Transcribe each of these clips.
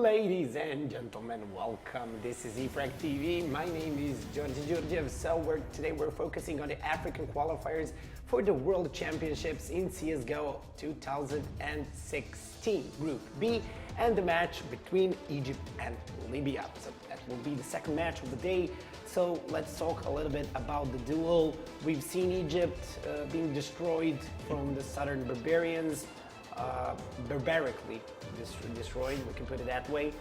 Ladies and gentlemen, welcome. This is e-frag TV. My name is Georgi Georgiev. So today we're focusing on the African qualifiers for the World Championships in CSGO 2016, Group B, and the match between Egypt and Libya. So that will be the second match of the day. So let's talk a little bit about the duel. We've seen Egypt being destroyed from the Southern Barbarians. Barbarically destroyed, we can put it that way.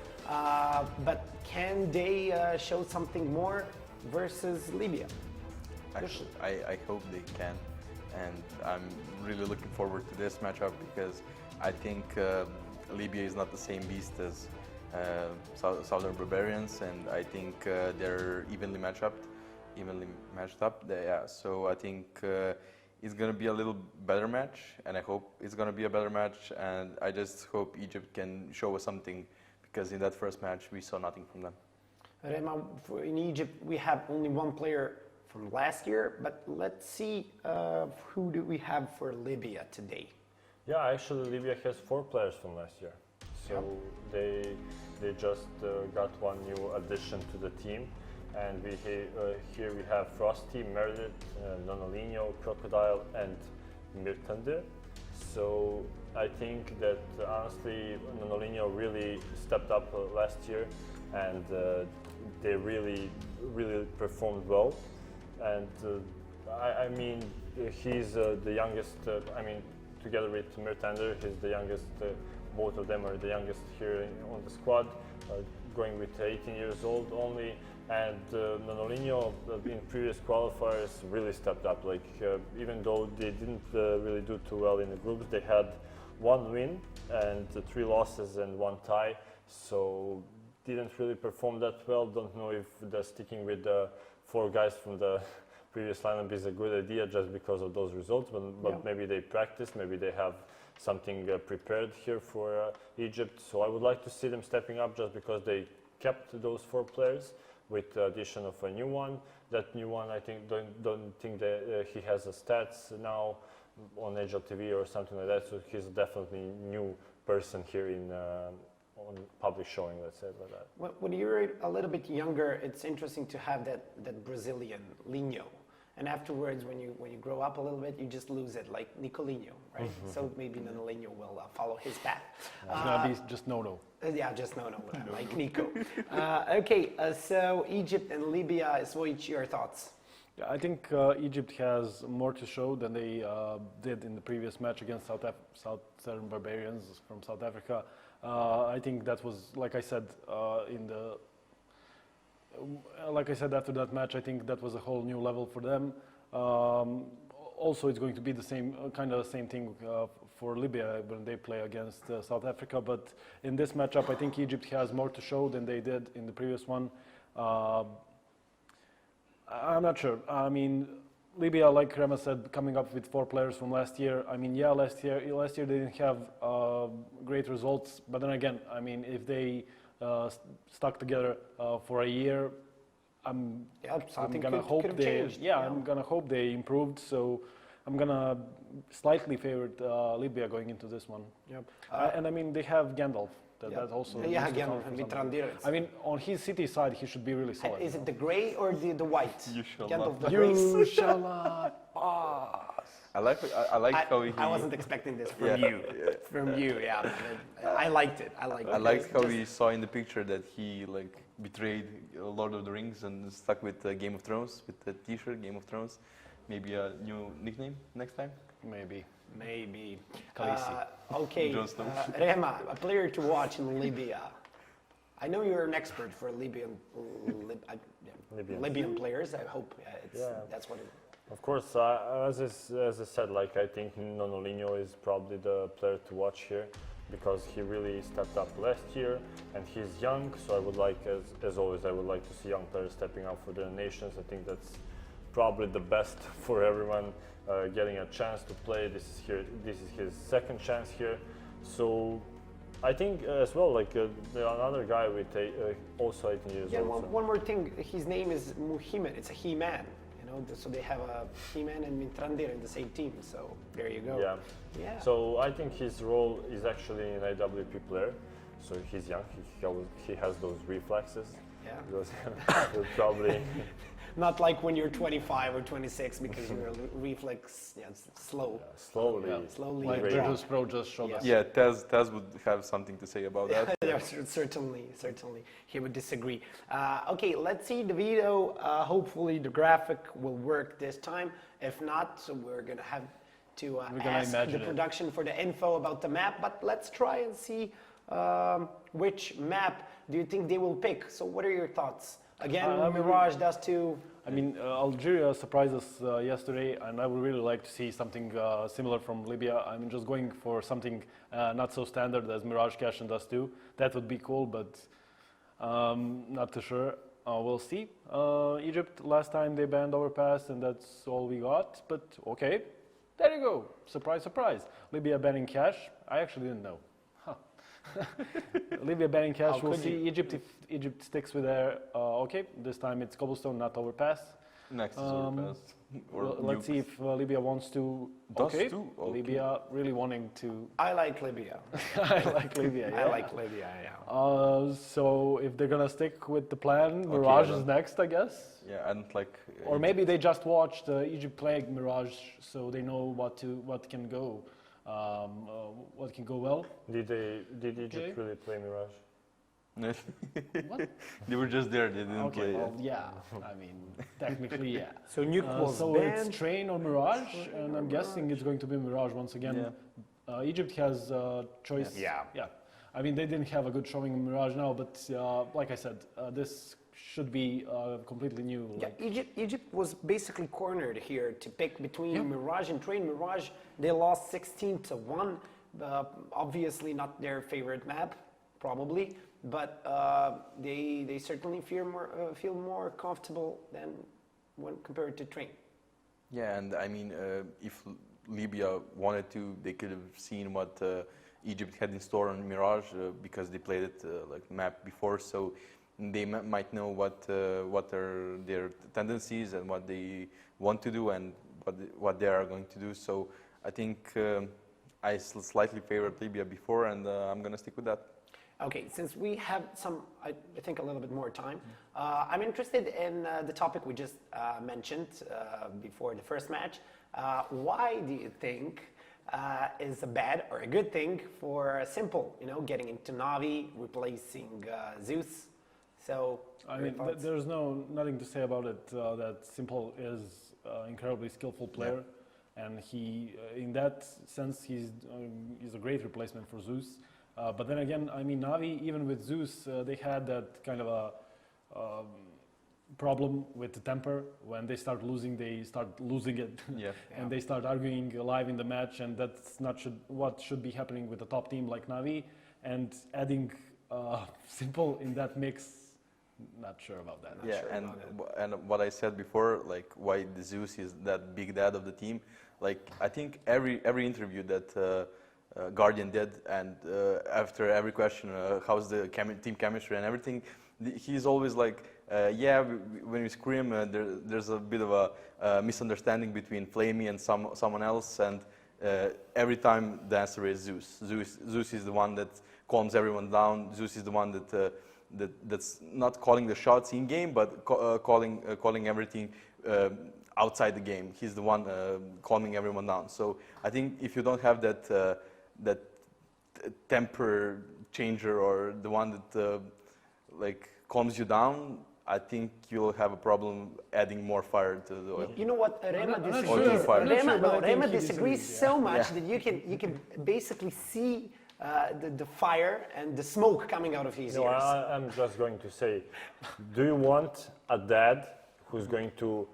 But can they show something more versus Libya? Actually, I hope they can, and I'm really looking forward to this matchup because I think Libya is not the same beast as Southern Barbarians, and I think they're evenly matched up. Yeah, so I think it's going to be a little better match, and I hope it's going to be a better match, and I just hope Egypt can show us something, because in that first match we saw nothing from them. Rema, in Egypt we have only one player from last year, but let's see who do we have for Libya today. Yeah, actually Libya has 4 players from last year, so they just got one new addition to the team. And here we have Frosty, Meredith, Nonolino, Crocodile, and Mirtande. So I think that honestly, Nonolino really stepped up last year, and they really performed well. And I mean, he's the youngest. I mean, together with Mirtande, he's the youngest. Both of them are the youngest here on the squad, going with 18 years old only. And Nonolino in previous qualifiers really stepped up. Like even though they didn't really do too well in the groups, they had 1 win and 3 losses and 1 tie. So didn't really perform that well. Don't know if the sticking with the 4 guys from the previous lineup is a good idea just because of those results. But maybe they practice. Maybe they have something prepared here for Egypt. So I would like to see them stepping up just because they kept those 4 players. With the addition of a new one. That new one, I think, don't think that he has the stats now on Agile TV or something like that. So he's definitely a new person here in on public showing, let's say it like that. When you're a little bit younger, it's interesting to have that Brazilian Linho. And afterwards, when you grow up a little bit, you just lose it, like Nicolinho, right? So maybe Nonolino will follow his path. It's gonna be just Nono. Yeah, just Nono, like Nico. So Egypt and Libya, Svojic, your thoughts? Yeah, I think Egypt has more to show than they did in the previous match against Southern Barbarians from South Africa. I think that was, like I said, after that match, I think that was a whole new level for them. Also, it's going to be the same same thing for Libya when they play against South Africa. But in this matchup, I think Egypt has more to show than they did in the previous one. I'm not sure. I mean, Libya, like Rema said, coming up with 4 players from last year. I mean, yeah, last year they didn't have great results. But then again, I mean, if they stuck together for a year, I'm gonna hope they I'm gonna hope they improved. So I'm gonna slightly favorite Libya going into this one. Yep. And I mean, they have Gandalf. That also Gandalf and Vitrandir. I mean, on his city side, he should be really solid. Is it the grey or the white? You shall Gandalf not. You shall not pass. I like how he. I wasn't expecting this from you. From you, yeah. I liked it. I liked how we saw in the picture that he betrayed Lord of the Rings and stuck with Game of Thrones, with the T-shirt Game of Thrones. Maybe a new nickname next time. Maybe. Okay, Rema, a player to watch in Libya. I know you're an expert for Libyan players. I hope that's what it is. Of course, as I said, like I think Nonolino is probably the player to watch here because he really stepped up last year and he's young. So I would like, as always, I would like to see young players stepping up for their nations. I think that's probably the best for everyone, getting a chance to play. This is his second chance here. So I think as well, like another guy with also 18 years old. Yeah, one more thing. His name is Muhammad. It's a he-man. So they have a He-Man and Mitrandir in the same team. So there you go. Yeah. So I think his role is actually an IWP player. so he's young. He has those reflexes. Yeah. Because he'll probably. Not like when you're 25 or 26 because your reflex, it's slow. Slowly. Yeah. Slowly. Like Great. Virtus Pro just showed Yeah. us. Yeah, Taz would have something to say about that. Yeah, certainly. He would disagree. Okay, let's see the video. Hopefully the graphic will work this time. If not, so we're gonna have to ask the production for the info about the map. But let's try and see which map do you think they will pick. So what are your thoughts? Again, Mirage does too. I mean, Algeria surprised us yesterday, and I would really like to see something similar from Libya. I mean, just going for something not so standard as Mirage Cash and Dust 2. That would be cool, but not too sure. We'll see. Egypt, last time they banned Overpass, and that's all we got. But okay, there you go. Surprise, surprise. Libya banning Cash. I actually didn't know. Libya banning Cash. We'll see. Egypt, if Egypt sticks with their okay, this time it's Cobblestone, not Overpass. Next is Overpass. Well, let's see if Libya wants to. Dust Okay. too? Okay. Libya really wanting to. I like Libya. I like Libya. Yeah. I like Libya, yeah. So if they're gonna stick with the plan, Mirage is next, I guess. Yeah, I don't like. Or maybe they just watched Egypt play Mirage, so they know what can go, what can go well. Did Egypt really play Mirage? What? They were just there. They didn't play. Well, yeah. I mean, technically, yeah. So Nuke was So banned. it's Train or Mirage, and I'm guessing it's going to be Mirage once again. Egypt has choice. Yeah. Yeah. I mean, they didn't have a good showing in Mirage now, but like I said, this should be completely new. Yeah, Egypt was basically cornered here to pick between Mirage and Train. Mirage, they lost 16-1. Obviously not their favorite map, probably, but they certainly feel more comfortable than when compared to Train. Yeah, and I mean, if Libya wanted to, they could have seen what Egypt had in store on Mirage because they played it like map before, so they might know what are their tendencies and what they want to do and what they are going to do. So I think I slightly favored Libya before, and I'm gonna stick with that. Okay, since we have I think a little bit more time, I'm interested in the topic we just mentioned before the first match. Why do you think is a bad or a good thing for Simple, getting into Navi, replacing Zeus? So, I mean, there's nothing to say about it. That Simple is incredibly skillful player, and he, in that sense, he's a great replacement for Zeus. But then again, I mean, Navi, even with Zeus, they had that kind of a problem with the temper. When they start losing it, and they start arguing live in the match, and that's not what should be happening with a top team like Navi. And adding Simple in that mix. Not sure about that. And what I said before, like why the Zeus is that big dad of the team, like I think every interview that Guardian did, and after every question, how's the team chemistry and everything, he's always like, when we scream, there's a bit of a misunderstanding between Flamey and someone else, and every time the answer is Zeus. Zeus is the one that calms everyone down. Zeus is the one that's not calling the shots in game, but calling everything outside the game. He's the one calming everyone down. So I think if you don't have that temper changer or the one that like calms you down, I think you'll have a problem adding more fire to the oil. You know what? Rema disagrees so much that you can basically see the fire and the smoke coming out of his ears. I'm just going to say, do you want a dad who's going to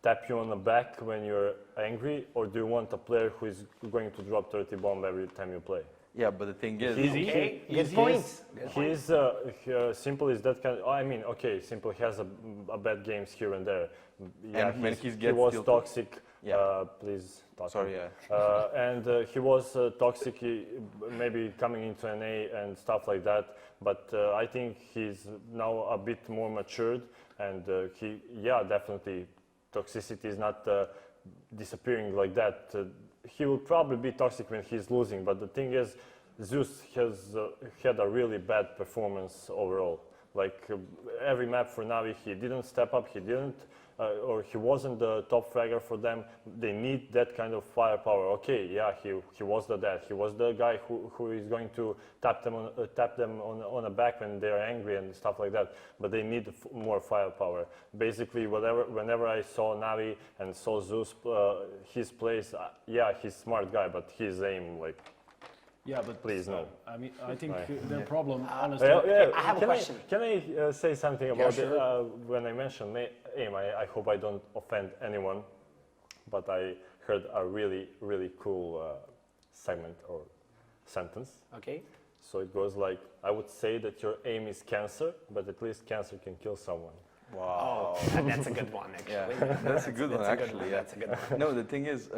tap you on the back when you're angry, or do you want a player who is going to drop 30 bomb every time you play? Yeah, but the thing is, good point. Simple is that kind. I mean, okay, Simple has a bad games here and there. Yeah, and when he was toxic. Please. Sorry, and he was toxic, maybe coming into NA and stuff like that. But I think he's now a bit more matured, and definitely, toxicity is not disappearing like that. He will probably be toxic when he's losing, but the thing is, Zeus has had a really bad performance overall. Like every map for Navi, he didn't step up, he didn't, or he wasn't the top fragger for them. They need that kind of firepower. Okay, yeah, he was the dad. He was the guy who is going to tap them on the back when they're angry and stuff like that. But they need more firepower. Basically, whenever I saw Navi and saw Zeus, his plays, yeah, he's a smart guy, but his aim, like. Yeah, but please no. I mean, I think Right. their problem, honestly. I have a question. Can I say something about sure. when I mentioned aim? I hope I don't offend anyone, but I heard a really cool segment or sentence. Okay. So it goes like, I would say that your aim is cancer, but at least cancer can kill someone. Wow. And that's a good one, actually. Yeah, that's a good one, That's a good actually. one, Yeah. that's a good one. No, the thing is,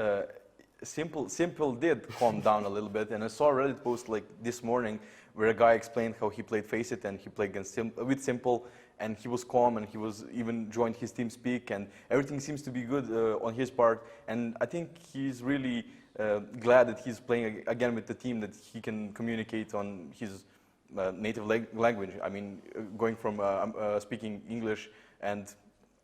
Simple did calm down a little bit, and I saw a Reddit post like this morning where a guy explained how he played Face It and he played against with Simple, and he was calm and he was even joined his team speak, and everything seems to be good on his part. And I think he's really glad that he's playing again with the team, that he can communicate on his native language. I mean, going from speaking English and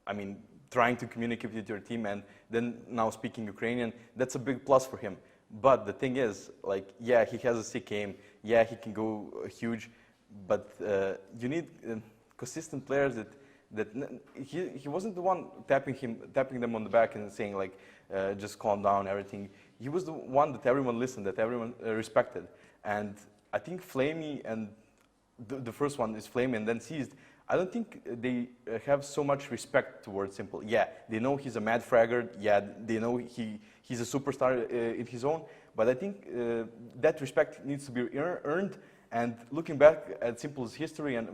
I mean, trying to communicate with your team and then now speaking Ukrainian, that's a big plus for him. But the thing is, like, yeah, he has a sick aim. Yeah, he can go huge, but you need consistent players that he wasn't the one tapping them on the back and saying like, just calm down, everything. He was the one that everyone listened, that everyone respected. And I think Flamey and the first one is Flamey and then Seized. I don't think they have so much respect towards Simple. Yeah, they know he's a mad fragger. Yeah, they know he's a superstar in his own. But I think that respect needs to be earned. And looking back at Simple's history and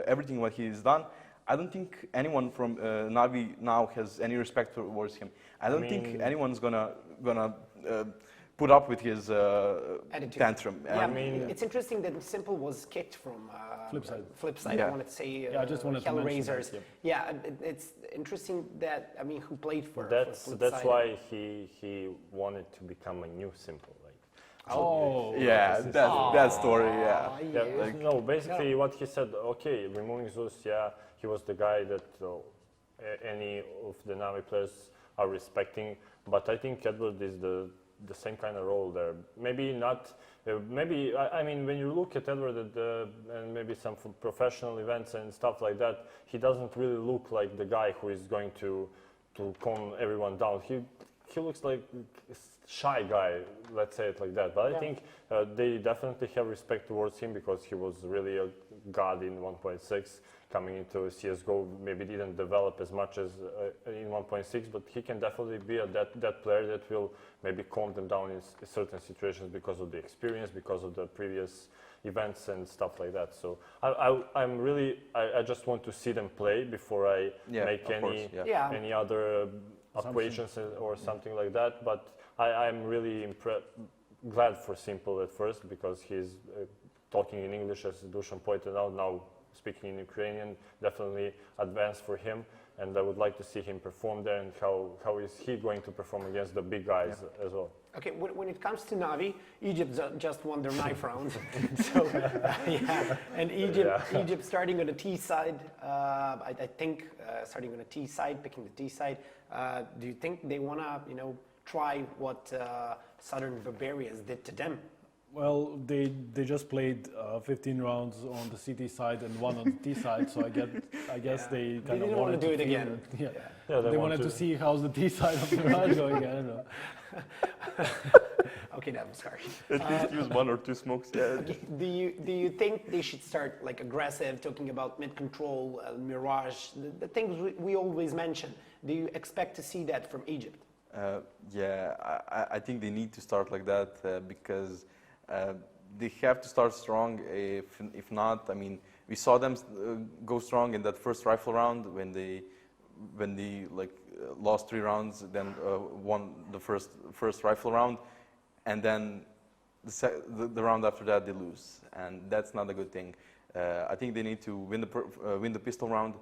everything what he's done, I don't think anyone from Navi now has any respect towards him. I don't think anyone's gonna put up with his tantrum. Yeah, I mean, it's interesting that Simple was kicked from Flipside. Yeah. I wanted to say Yeah, I just wanted to mention Hellraisers. that, Yeah, it's interesting that, I mean, who played for that's Flipside? why he wanted to become a new Simple. Like, Oh, Yeah, that story. Yeah. yeah, no, basically what he said, okay, removing Zeus, yeah, he was the guy that any of the Navi players are respecting, but I think Edward is the same kind of role there. Maybe not, maybe, I mean, when you look at Edward and maybe some professional events and stuff like that, he doesn't really look like the guy who is going to calm everyone down. He looks like a shy guy, let's say it like that. But I think they definitely have respect towards him because he was really a god in 1.6. Coming into CSGO, maybe didn't develop as much as in 1.6, but he can definitely be that player that will maybe calm them down in certain situations because of the experience, because of the previous events and stuff like that. So I just want to see them play before I make any other equations or something like that. But I'm really glad for Simple at first because he's talking in English, as Dusan pointed out, now speaking in Ukrainian, definitely advanced for him. And I would like to see him perform there and how is he going to perform against the big guys as well. Okay, when it comes to Navi, Egypt just won their 9th round. So, yeah, and Egypt starting on the T side, I think starting on the T side, picking the T side. Do you think they want to, try what Southern Barbarians did to them? Well, they just played 15 rounds on the CT side and one on the T side, so I guess they kind of didn't wanted want to do it feel again. They wanted to see how's the T side of the Mirage going. I don't know. Okay, that was harsh. At least use one or two smokes. Yeah. Okay, do you think they should start like aggressive, talking about mid control, Mirage, the things we always mention? Do you expect to see that from Egypt? Yeah, I think they need to start like that because they have to start strong. If not, I mean, we saw them go strong in that first rifle round when they lost 3 rounds, then won the first rifle round, and then the round after that they lose, and that's not a good thing. I think they need to win the pistol round,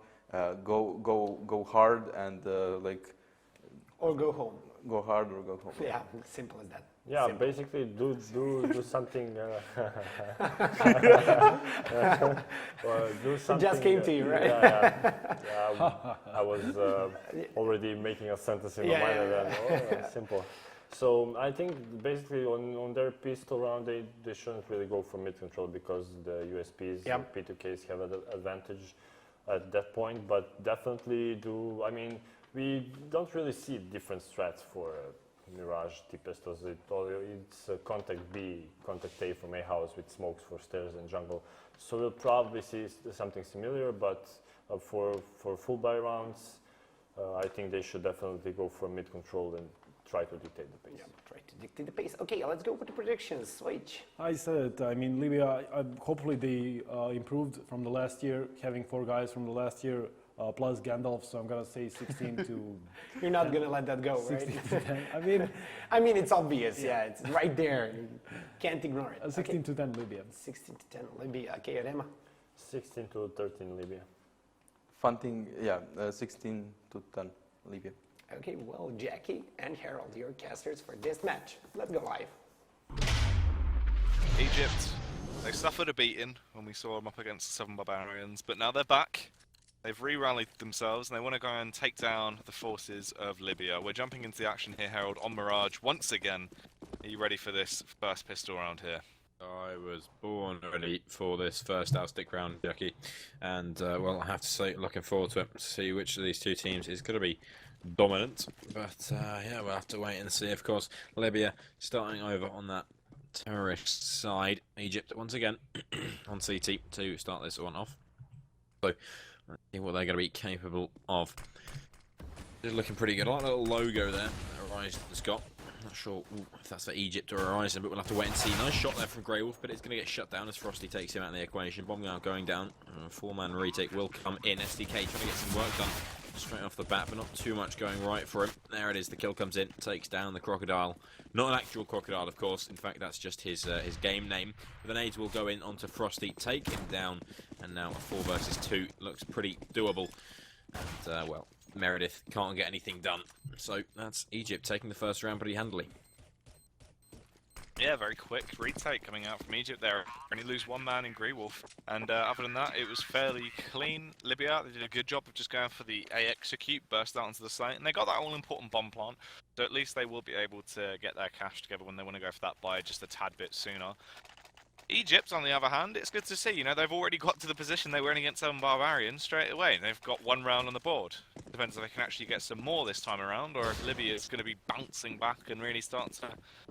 go hard, and Or go home. Go hard or go home. Yeah, simple as that. Yeah, Simple. basically do something. Do It something. just came to you, right? Yeah. I was already making a sentence in my mind, and then simple. So I think basically on their pistol round they shouldn't really go for mid control because the USPs and P2Ks have an advantage at that point. But definitely do. I mean, we don't really see different strats for Mirage T-pistols. It's contact B, contact A from A house with smokes for stairs and jungle. So we'll probably see something similar, but for full buy rounds, I think they should definitely go for mid control and try to dictate the pace. Yeah, try to dictate the pace. Okay, let's go for the predictions. Switch. I said it. I mean, Libya, hopefully they improved from the last year, having 4 guys from the last year, plus Gandalf, so I'm going to say 16 to... You're not going to let that go, 16 right? to 10. I mean, it's obvious, yeah, it's right there. You can't ignore it. 16 to 10 Libya. 16 to 10 Libya. Okay, Rema. 16 to 13 Libya. Fun thing, 16 to 10 Libya. Okay, well, Jackie and Harold, your casters for this match. Let's go live. Egypt, they suffered a beating when we saw them up against the Southern Barbarians, but now they're back. They've re-rallied themselves and they want to go and take down the forces of Libya. We're jumping into the action here, Harold, on Mirage once again. Are you ready for this first pistol round here? I was born ready for this first stick round, Jackie, and well, I have to say, looking forward to it. To see which of these two teams is going to be dominant. But yeah, we'll have to wait and see. Of course, Libya starting over on that terrorist side. Egypt once again on CT to start this one off. So let's see what they're going to be capable of. They're looking pretty good. I like the little logo there that Horizon has got. Not sure if that's for Egypt or Horizon, but we'll have to wait and see. Nice shot there from Grey Wolf, but it's going to get shut down as Frosty takes him out of the equation. Bomb now going down. 4-man retake will come in. SDK trying to get some work done straight off the bat, but not too much going right for him. There it is. The kill comes in, takes down the crocodile. Not an actual crocodile, of course. In fact, that's just his game name. The nades will go in onto Frosty, take him down, and now a 4 versus 2 looks pretty doable. And well, Meredith can't get anything done. So that's Egypt taking the first round pretty handily. Yeah, very quick retake coming out from Egypt there. Only lose 1 man in Grey Wolf. And other than that, it was fairly clean. Libya, they did a good job of just going for the A execute, burst out onto the site. And they got that all-important bomb plant. So at least they will be able to get their cash together when they want to go for that buy just a tad bit sooner. Egypt, on the other hand, it's good to see. You know, they've already got to the position they were in against 7 Barbarians straight away. They've got 1 round on the board. Depends if they can actually get some more this time around, or if Libya is going to be bouncing back and really start to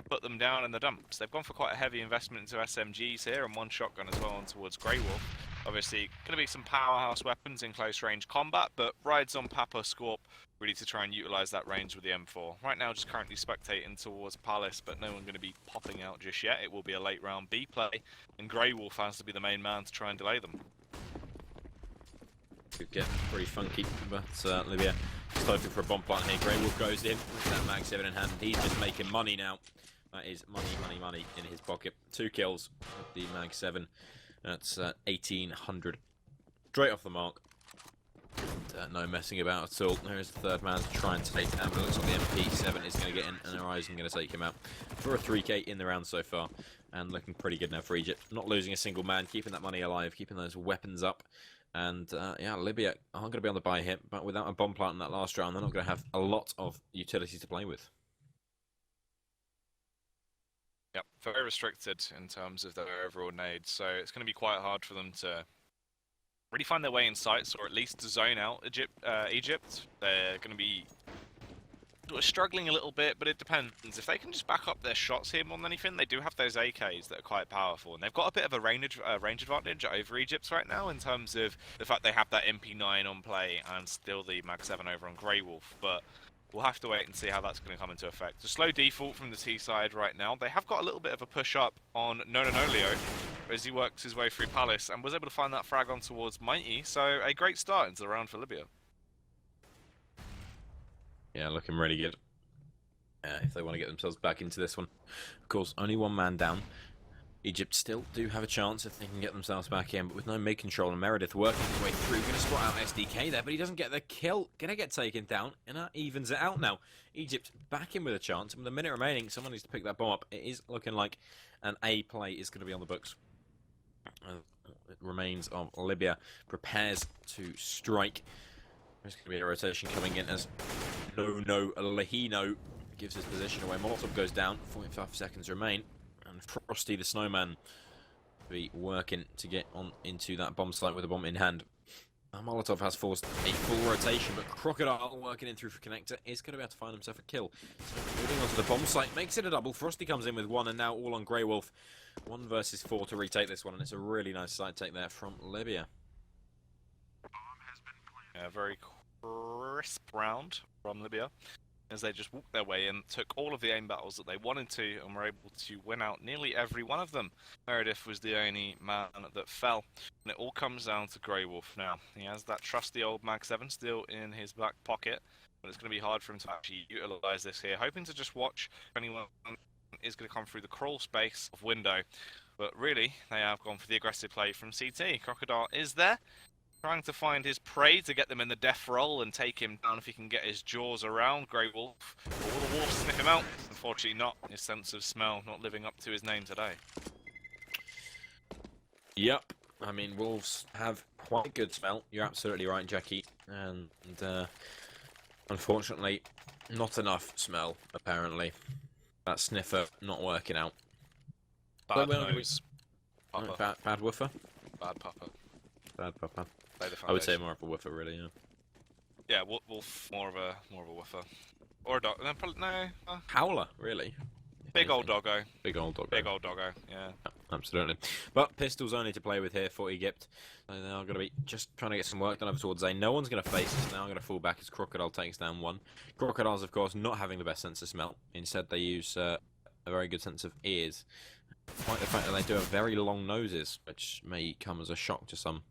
put them down in the dumps. They've gone for quite a heavy investment into SMGs here, and 1 shotgun as well on towards Grey Wolf. Obviously, going to be some powerhouse weapons in close range combat, but rides on Papa Scorp really to try and utilise that range with the M4. Right now, just currently spectating towards Palace, but no one going to be popping out just yet. It will be a late round B play, and Grey Wolf has to be the main man to try and delay them. Could get pretty funky, but Libya just hoping for a bomb plant here. Grey Wolf goes in with that Mag 7 in hand. He's just making money now. That is money, money, money in his pocket. 2 kills with the Mag 7. That's 1800. Straight off the mark. And, no messing about at all. There's the 3rd man to try and take down, but it looks like the MP7 is going to get in, and Horizon going to take him out for a 3k in the round so far. And looking pretty good now for Egypt. Not losing a single man, keeping that money alive, keeping those weapons up. And yeah, Libya are going to be on the buy hit, but without a bomb plant in that last round, they're not going to have a lot of utilities to play with. Yep, very restricted in terms of their overall nades, so it's going to be quite hard for them to really find their way in sights, or at least to zone out Egypt. They're going to be struggling a little bit, but it depends. If they can just back up their shots here more than anything, they do have those AKs that are quite powerful, and they've got a bit of a range advantage over Egypt right now in terms of the fact they have that MP9 on play and still the Mag 7 over on Grey Wolf, but we'll have to wait and see how that's going to come into effect. A slow default from the T side right now. They have got a little bit of a push up on No Leo as he works his way through Palace and was able to find that frag on towards Mighty, so a great start into the round for Libya. Yeah, looking really good. If they want to get themselves back into this one. Of course, only 1 man down. Egypt still do have a chance if they can get themselves back in, but with no mid control and Meredith working his way through, going to spot out SDK there, but he doesn't get the kill. Going to get taken down, and that evens it out now. Egypt back in with a chance, and with a minute remaining, someone needs to pick that bomb up. It is looking like an A play is going to be on the books. It remains of Libya prepares to strike. There's going to be a rotation coming in as Lahino gives his position away. Molotov goes down, 45 seconds remain. And Frosty the Snowman be working to get on into that bomb site with a bomb in hand. Molotov has forced a full rotation, but Crocodile working in through for Connector is going to be able to find himself a kill. So moving on to the bomb site, makes it a double. Frosty comes in with one, and now all on Grey Wolf. 1 versus 4 to retake this one, and it's a really nice side take there from Libya. Yeah, very crisp round from Libya, as they just walked their way in, took all of the aim battles that they wanted to, and were able to win out nearly every one of them. Meredith was the only man that fell, and it all comes down to Grey Wolf now. He has that trusty old Mag 7 still in his back pocket, but it's going to be hard for him to actually utilise this here, hoping to just watch if anyone is going to come through the crawl space of window. But really, they have gone for the aggressive play from CT. Crocodile is there, trying to find his prey to get them in the death roll and take him down if he can get his jaws around. Grey Wolf, will the wolf sniff him out? Unfortunately not. His sense of smell not living up to his name today. Yep, I mean, wolves have quite a good smell. You're absolutely right, Jackie. And unfortunately, not enough smell, apparently. That sniffer not working out. Bad nose. Bad woofer? Bad pupper. Bad pupper. Play the I would say foundation. more of a woofer, really, yeah. Yeah, wolf more of a woofer. Or a dog. No, probably, no. Howler, really. Big old doggo. Big old doggo. Big old doggo. Yeah. Absolutely. But pistols only to play with here for Egypt. So they are going to be just trying to get some work done over towards A. No one's going to face us now. I'm going to fall back as Crocodile takes down one. Crocodiles, of course, not having the best sense of smell. Instead, they use a very good sense of ears. Despite the fact that they do have very long noses, which may come as a shock to some.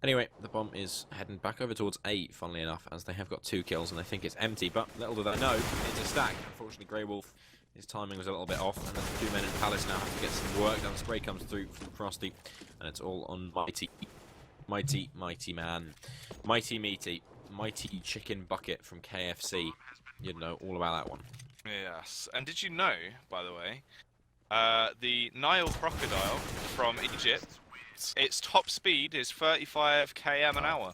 Anyway, the bomb is heading back over towards A, funnily enough, as they have got 2 kills and they think it's empty. But little do they know, it's a stack. Unfortunately, Grey Wolf, his timing was a little bit off, and then the 2 men in Palace now have to get some work done. Spray comes through from Frosty, and it's all on Mighty. Mighty man. Mighty Meaty. Mighty Chicken Bucket from KFC. You'd know all about that one. Yes. And did you know, by the way, the Nile crocodile from Egypt, its top speed is 35 km an hour.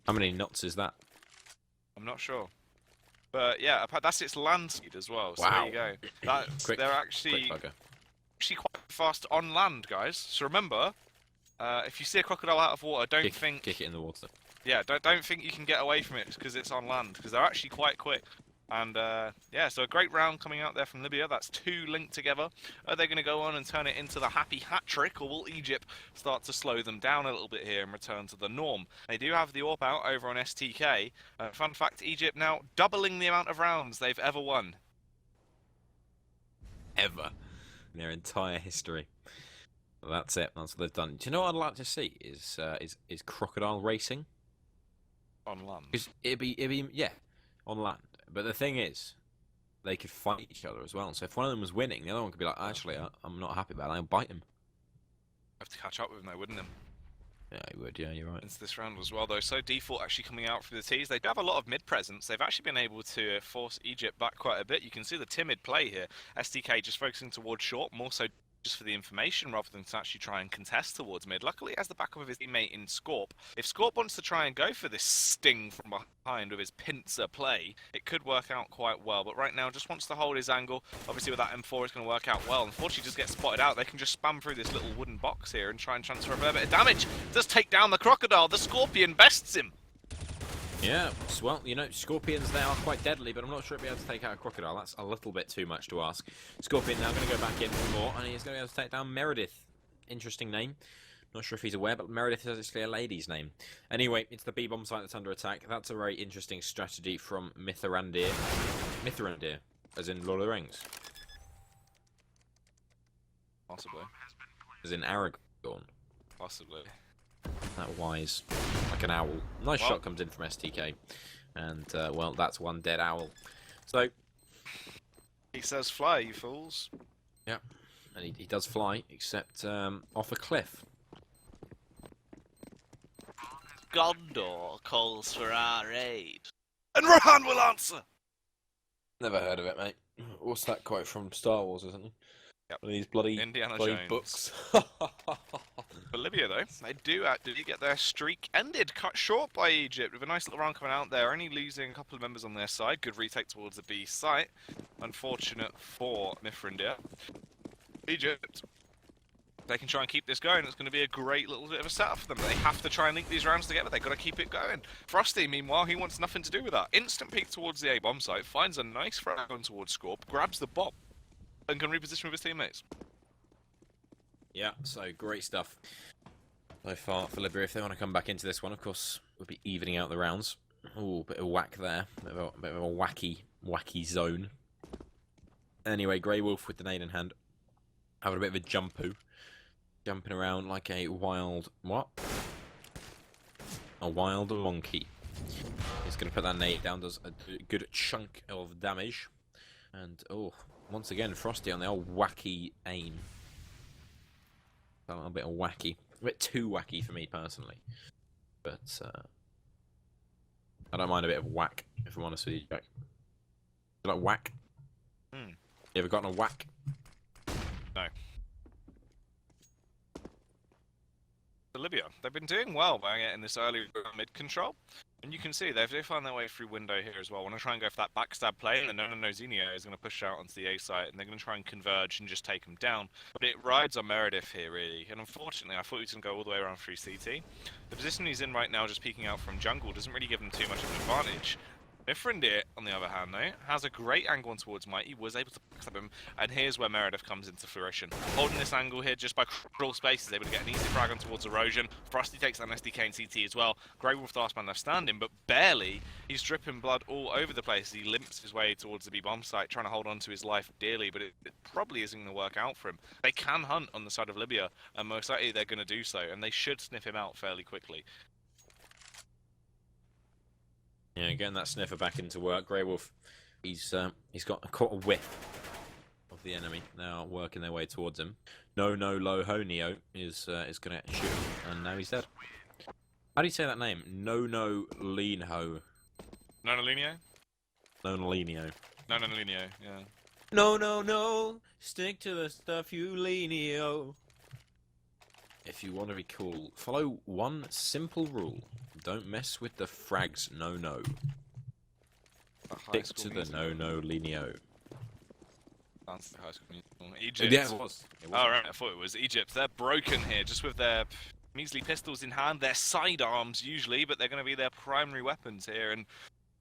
How many knots is that? I'm not sure. But yeah, that's its land speed as well. So Wow. there you go. They're actually Quick bugger. quite fast on land, guys. So remember, if you see a crocodile out of water, don't think Kick it in the water. yeah, don't think you can get away from it because it's on land, because they're actually quite quick. And yeah, so a great round coming out there from Libya. That's 2 linked together. Are they going to go on and turn it into the happy hat trick, or will Egypt start to slow them down a little bit here and return to the norm? They do have the AWP out over on STK. Fun fact, Egypt now doubling the amount of rounds they've ever won. Ever. In their entire history. Well, that's it. That's what they've done. Do you know what I'd like to see is crocodile racing? On land. Because it'd be yeah, on land. But the thing is, they could fight each other as well. So if one of them was winning, the other one could be like, actually, I'm not happy about it. I'll bite him. Have to catch up with them though, wouldn't they? Yeah, you would. Yeah, you're right. Into this round as well, though. So default actually coming out for the T's. They do have a lot of mid presence. They've actually been able to force Egypt back quite a bit. You can see the timid play here. SDK just focusing towards short, more so just for the information rather than to actually try and contest towards mid. Luckily, he has the backup of his teammate in Scorp. If Scorp wants to try and go for this sting from behind with his pincer play, it could work out quite well. But right now, just wants to hold his angle. Obviously, with that M4, it's going to work out well. Unfortunately, just get spotted out. They can just spam through this little wooden box here and try and transfer a fair bit of damage. Does take down the crocodile. The Scorpion bests him. Yeah, well, you know, scorpions, they are quite deadly, but I'm not sure it'll be able to take out a crocodile. That's a little bit too much to ask. Scorpion now going to go back in for more, and he's going to be able to take down Meredith. Interesting name. Not sure if he's aware, but Meredith is actually a lady's name. Anyway, it's the B-bomb site that's under attack. That's a very interesting strategy from Mithurandir. Mithurandir, as in Lord of the Rings. Possibly. As in Aragorn. Possibly. That wise. Like an owl. Nice Well, shot comes in from STK. And, well, that's one dead owl. So, he says fly, you fools. yeah. And he does fly, except off a cliff. Gondor calls for our aid. And Rohan will answer! Never heard of it, mate. What's that quote from Star Wars, isn't it? Yep. One of these bloody Indiana bloody Jones. books. For Libya, though, they do actually get their streak ended, cut short by Egypt, with a nice little round coming out there, only losing a couple of members on their side. Good retake towards the B site. Unfortunate for Mifrindia. Egypt, they can try and keep this going. It's going to be a great little bit of a setup for them. They have to try and link these rounds together. They've got to keep it going. Frosty, meanwhile, he wants nothing to do with that. Instant peek towards the A-bomb site, finds a nice frag going towards Scorp, grabs the bomb, and can reposition with his teammates. Yeah, so great stuff so far for Libya. If they want to come back into this one, of course, we'll be evening out the rounds. Ooh, bit of whack there. Bit of a wacky zone. Anyway, Grey Wolf with the nade in hand. Having a bit of a jump-oo. Jumping around like a wild... what? A wild monkey. He's going to put that nade down, does a good chunk of damage. And, oh, once again, Frosty on the old wacky aim. A little bit of wacky. A bit too wacky for me, personally. But, I don't mind a bit of whack, if I'm honest with you, Jack. You like whack? You ever gotten a whack? No. For Libya, they've been doing well by getting this early mid control. And you can see they found their way through window here as well. Want to try and go for that backstab play, and then No Zinio is going to push out onto the A site, and they're going to try and converge and just take him down. But it rides on Meredith here, really. And unfortunately, I thought he was going to go all the way around through CT. The position he's in right now, just peeking out from jungle, doesn't really give him too much of an advantage. Mifrindir, on the other hand, though, has a great angle on towards Mighty, was able to backstab him, and here's where Meredith comes into fruition. Holding this angle here just by crawl space, is able to get an easy frag on towards Erosion. Frosty takes that SDK and CT as well. Grey Wolf, the last man left standing, but barely. He's dripping blood all over the place. He limps his way towards the B-bomb site, trying to hold on to his life dearly, but it probably isn't going to work out for him. They can hunt on the side of Libya, and most likely they're going to do so, and they should sniff him out fairly quickly. Yeah, getting that sniffer back into work. Grey Wolf, he's got caught a whiff of the enemy. Now working their way towards him. No Low Ho Neo is going to shoot him, and now he's dead. How do you say that name? No Lean Ho. Nonolinio? Nonolino. Nonolinio, yeah. No. Stick to the stuff, you lenio. If you want to be cool, follow one simple rule. Don't mess with the frags, no. Stick to the no, lenio. That's the High School Musical. Egypt. Yeah, it was. Oh, right, I thought it was Egypt. They're broken here, just with their measly pistols in hand. Their sidearms, usually, but they're going to be their primary weapons here, and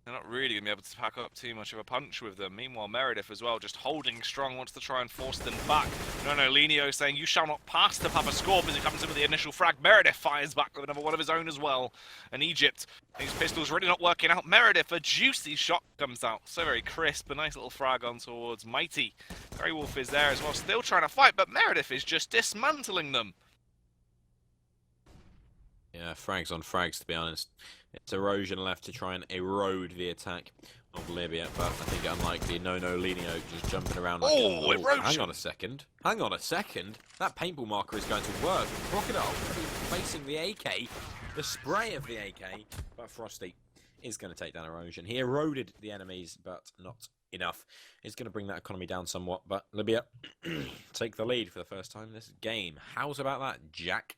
they're not really going to be able to pack up too much of a punch with them. Meanwhile, Meredith as well, just holding strong, wants to try and force them back. No, Lenio saying, you shall not pass to Papa Scorp as he comes in with the initial frag. Meredith fires back with another one of his own as well. And Egypt, these pistols really not working out. Meredith, a juicy shot comes out. So very crisp, a nice little frag on towards Mighty. Grey Wolf is there as well, still trying to fight, but Meredith is just dismantling them. Yeah, frags on frags, to be honest. It's Erosion left to try and erode the attack of Libya, but I think unlikely. No, Lenio just jumping around like Erosion! Hang on a second. That paintball marker is going to work. Crocodile facing the AK, the spray of the AK, but Frosty is going to take down Erosion. He eroded the enemies, but not enough. It's going to bring that economy down somewhat, but Libya take the lead for the first time in this game. How's about that, Jack?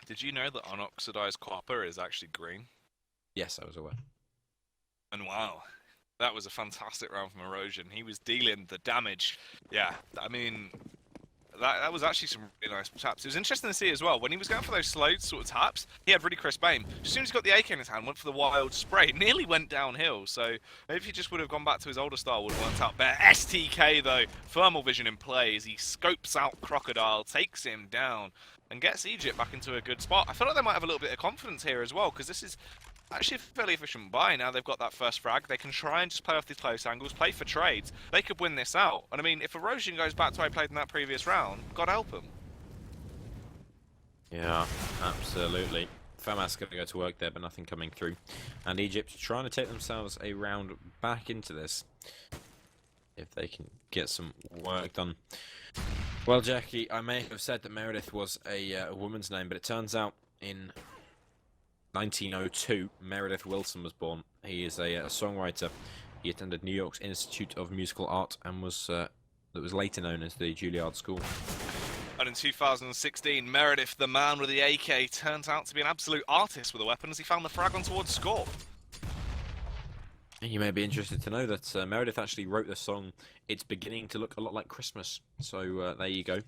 Did you know that unoxidized copper is actually green? Yes, I was aware. And wow, that was a fantastic round from Erosion. He was dealing the damage. Yeah, I mean, that was actually some really nice taps. It was interesting to see as well, when he was going for those slow sort of taps, he had really crisp aim. As soon as he got the AK in his hand, went for the wild spray, nearly went downhill. So maybe if he just would have gone back to his older style, would have worked out better. STK though, thermal vision in play as he scopes out Crocodile, takes him down, and gets Egypt back into a good spot. I feel like they might have a little bit of confidence here as well, because this is actually a fairly efficient buy. Now they've got that first frag, they can try and just play off these close angles, play for trades. They could win this out. And I mean, if Erosion goes back to how he played in that previous round, God help him. Yeah, absolutely. FAMAS going to go to work there, but nothing coming through. And Egypt trying to take themselves a round back into this, if they can get some work done. Well, Jackie, I may have said that Meredith was a woman's name, but it turns out in 1902, Meredith Wilson was born. He is a songwriter. He attended New York's Institute of Musical Art and was that was later known as the Juilliard School. And in 2016, Meredith, the man with the AK, turns out to be an absolute artist with a weapon as he found the frag on towards Scorp. And you may be interested to know that Meredith actually wrote the song It's Beginning to Look a Lot Like Christmas. So there you go.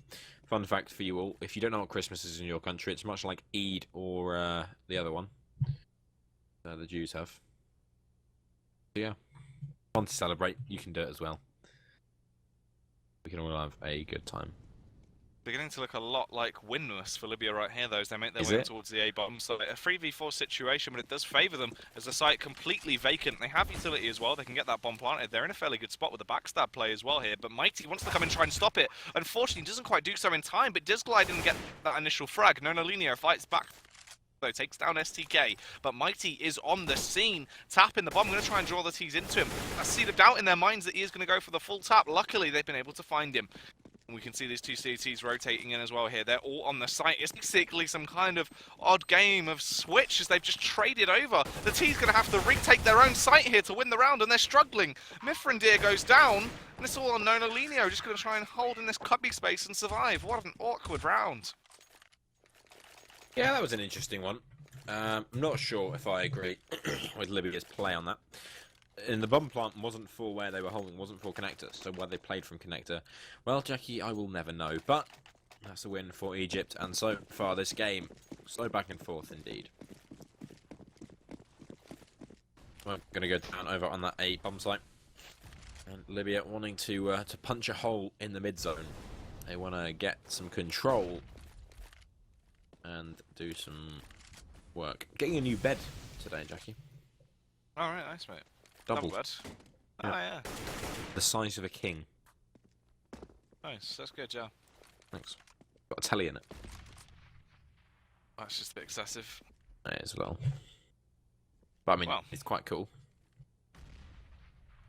Fun fact for you all. If you don't know what Christmas is in your country, it's much like Eid or the other one the Jews have. So yeah. Fun to celebrate. You can do it as well. We can all have a good time. Beginning to look a lot like Windless for Libya right here, though, as they make their Is way it? towards the A-bomb. So a 3v4 situation, but it does favour them as the site completely vacant. They have utility as well. They can get that bomb planted. They're in a fairly good spot with the backstab play as well here. But Mighty wants to come and try and stop it. Unfortunately, doesn't quite do so in time, but does glide in and get that initial frag. Nonolinear fights back, though, takes down STK, but Mighty is on the scene, tapping the bomb. I'm going to try and draw the T's into him. That seed of doubt in their minds that he is going to go for the full tap. Luckily, they've been able to find him. And we can see these two CTs rotating in as well here. They're all on the site. It's basically some kind of odd game of switch as they've just traded over. The T's going to have to retake their own site here to win the round, and they're struggling. Mifrendir goes down, and it's all on Nonolino, just going to try and hold in this cubby space and survive. What an awkward round. Yeah, that was an interesting one. I'm not sure if I agree with Libya's play on that. And the bomb plant wasn't for where they were holding, wasn't for connector, so where they played from connector, well, Jackie, I will never know. But that's a win for Egypt, and so far this game, slow back and forth indeed. We're going to go down over on that A bomb site, and Libya wanting to punch a hole in the mid zone. They want to get some control and do some work. Getting a new bed today, Jackie. Alright, nice, mate. Double. bed. Yeah. Oh, yeah. The size of a king. Nice, that's good, yeah. Thanks. Got a telly in it. That's just a bit excessive. It is as well. But I mean, Well. it's quite cool.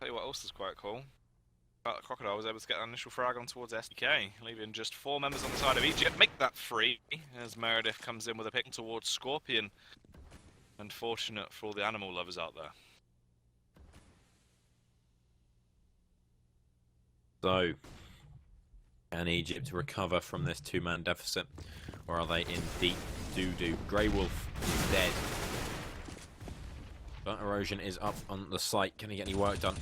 Tell you what else is quite cool. Crocodile was able to get an initial frag on towards SDK, leaving just 4 members on the side of Egypt. Make that free as Meredith comes in with a pick towards Scorpion. Unfortunate for all the animal lovers out there. So, can Egypt recover from this 2-man deficit? Or are they in deep doo-doo? Grey Wolf is dead. But Erosion is up on the site. Can he get any work done?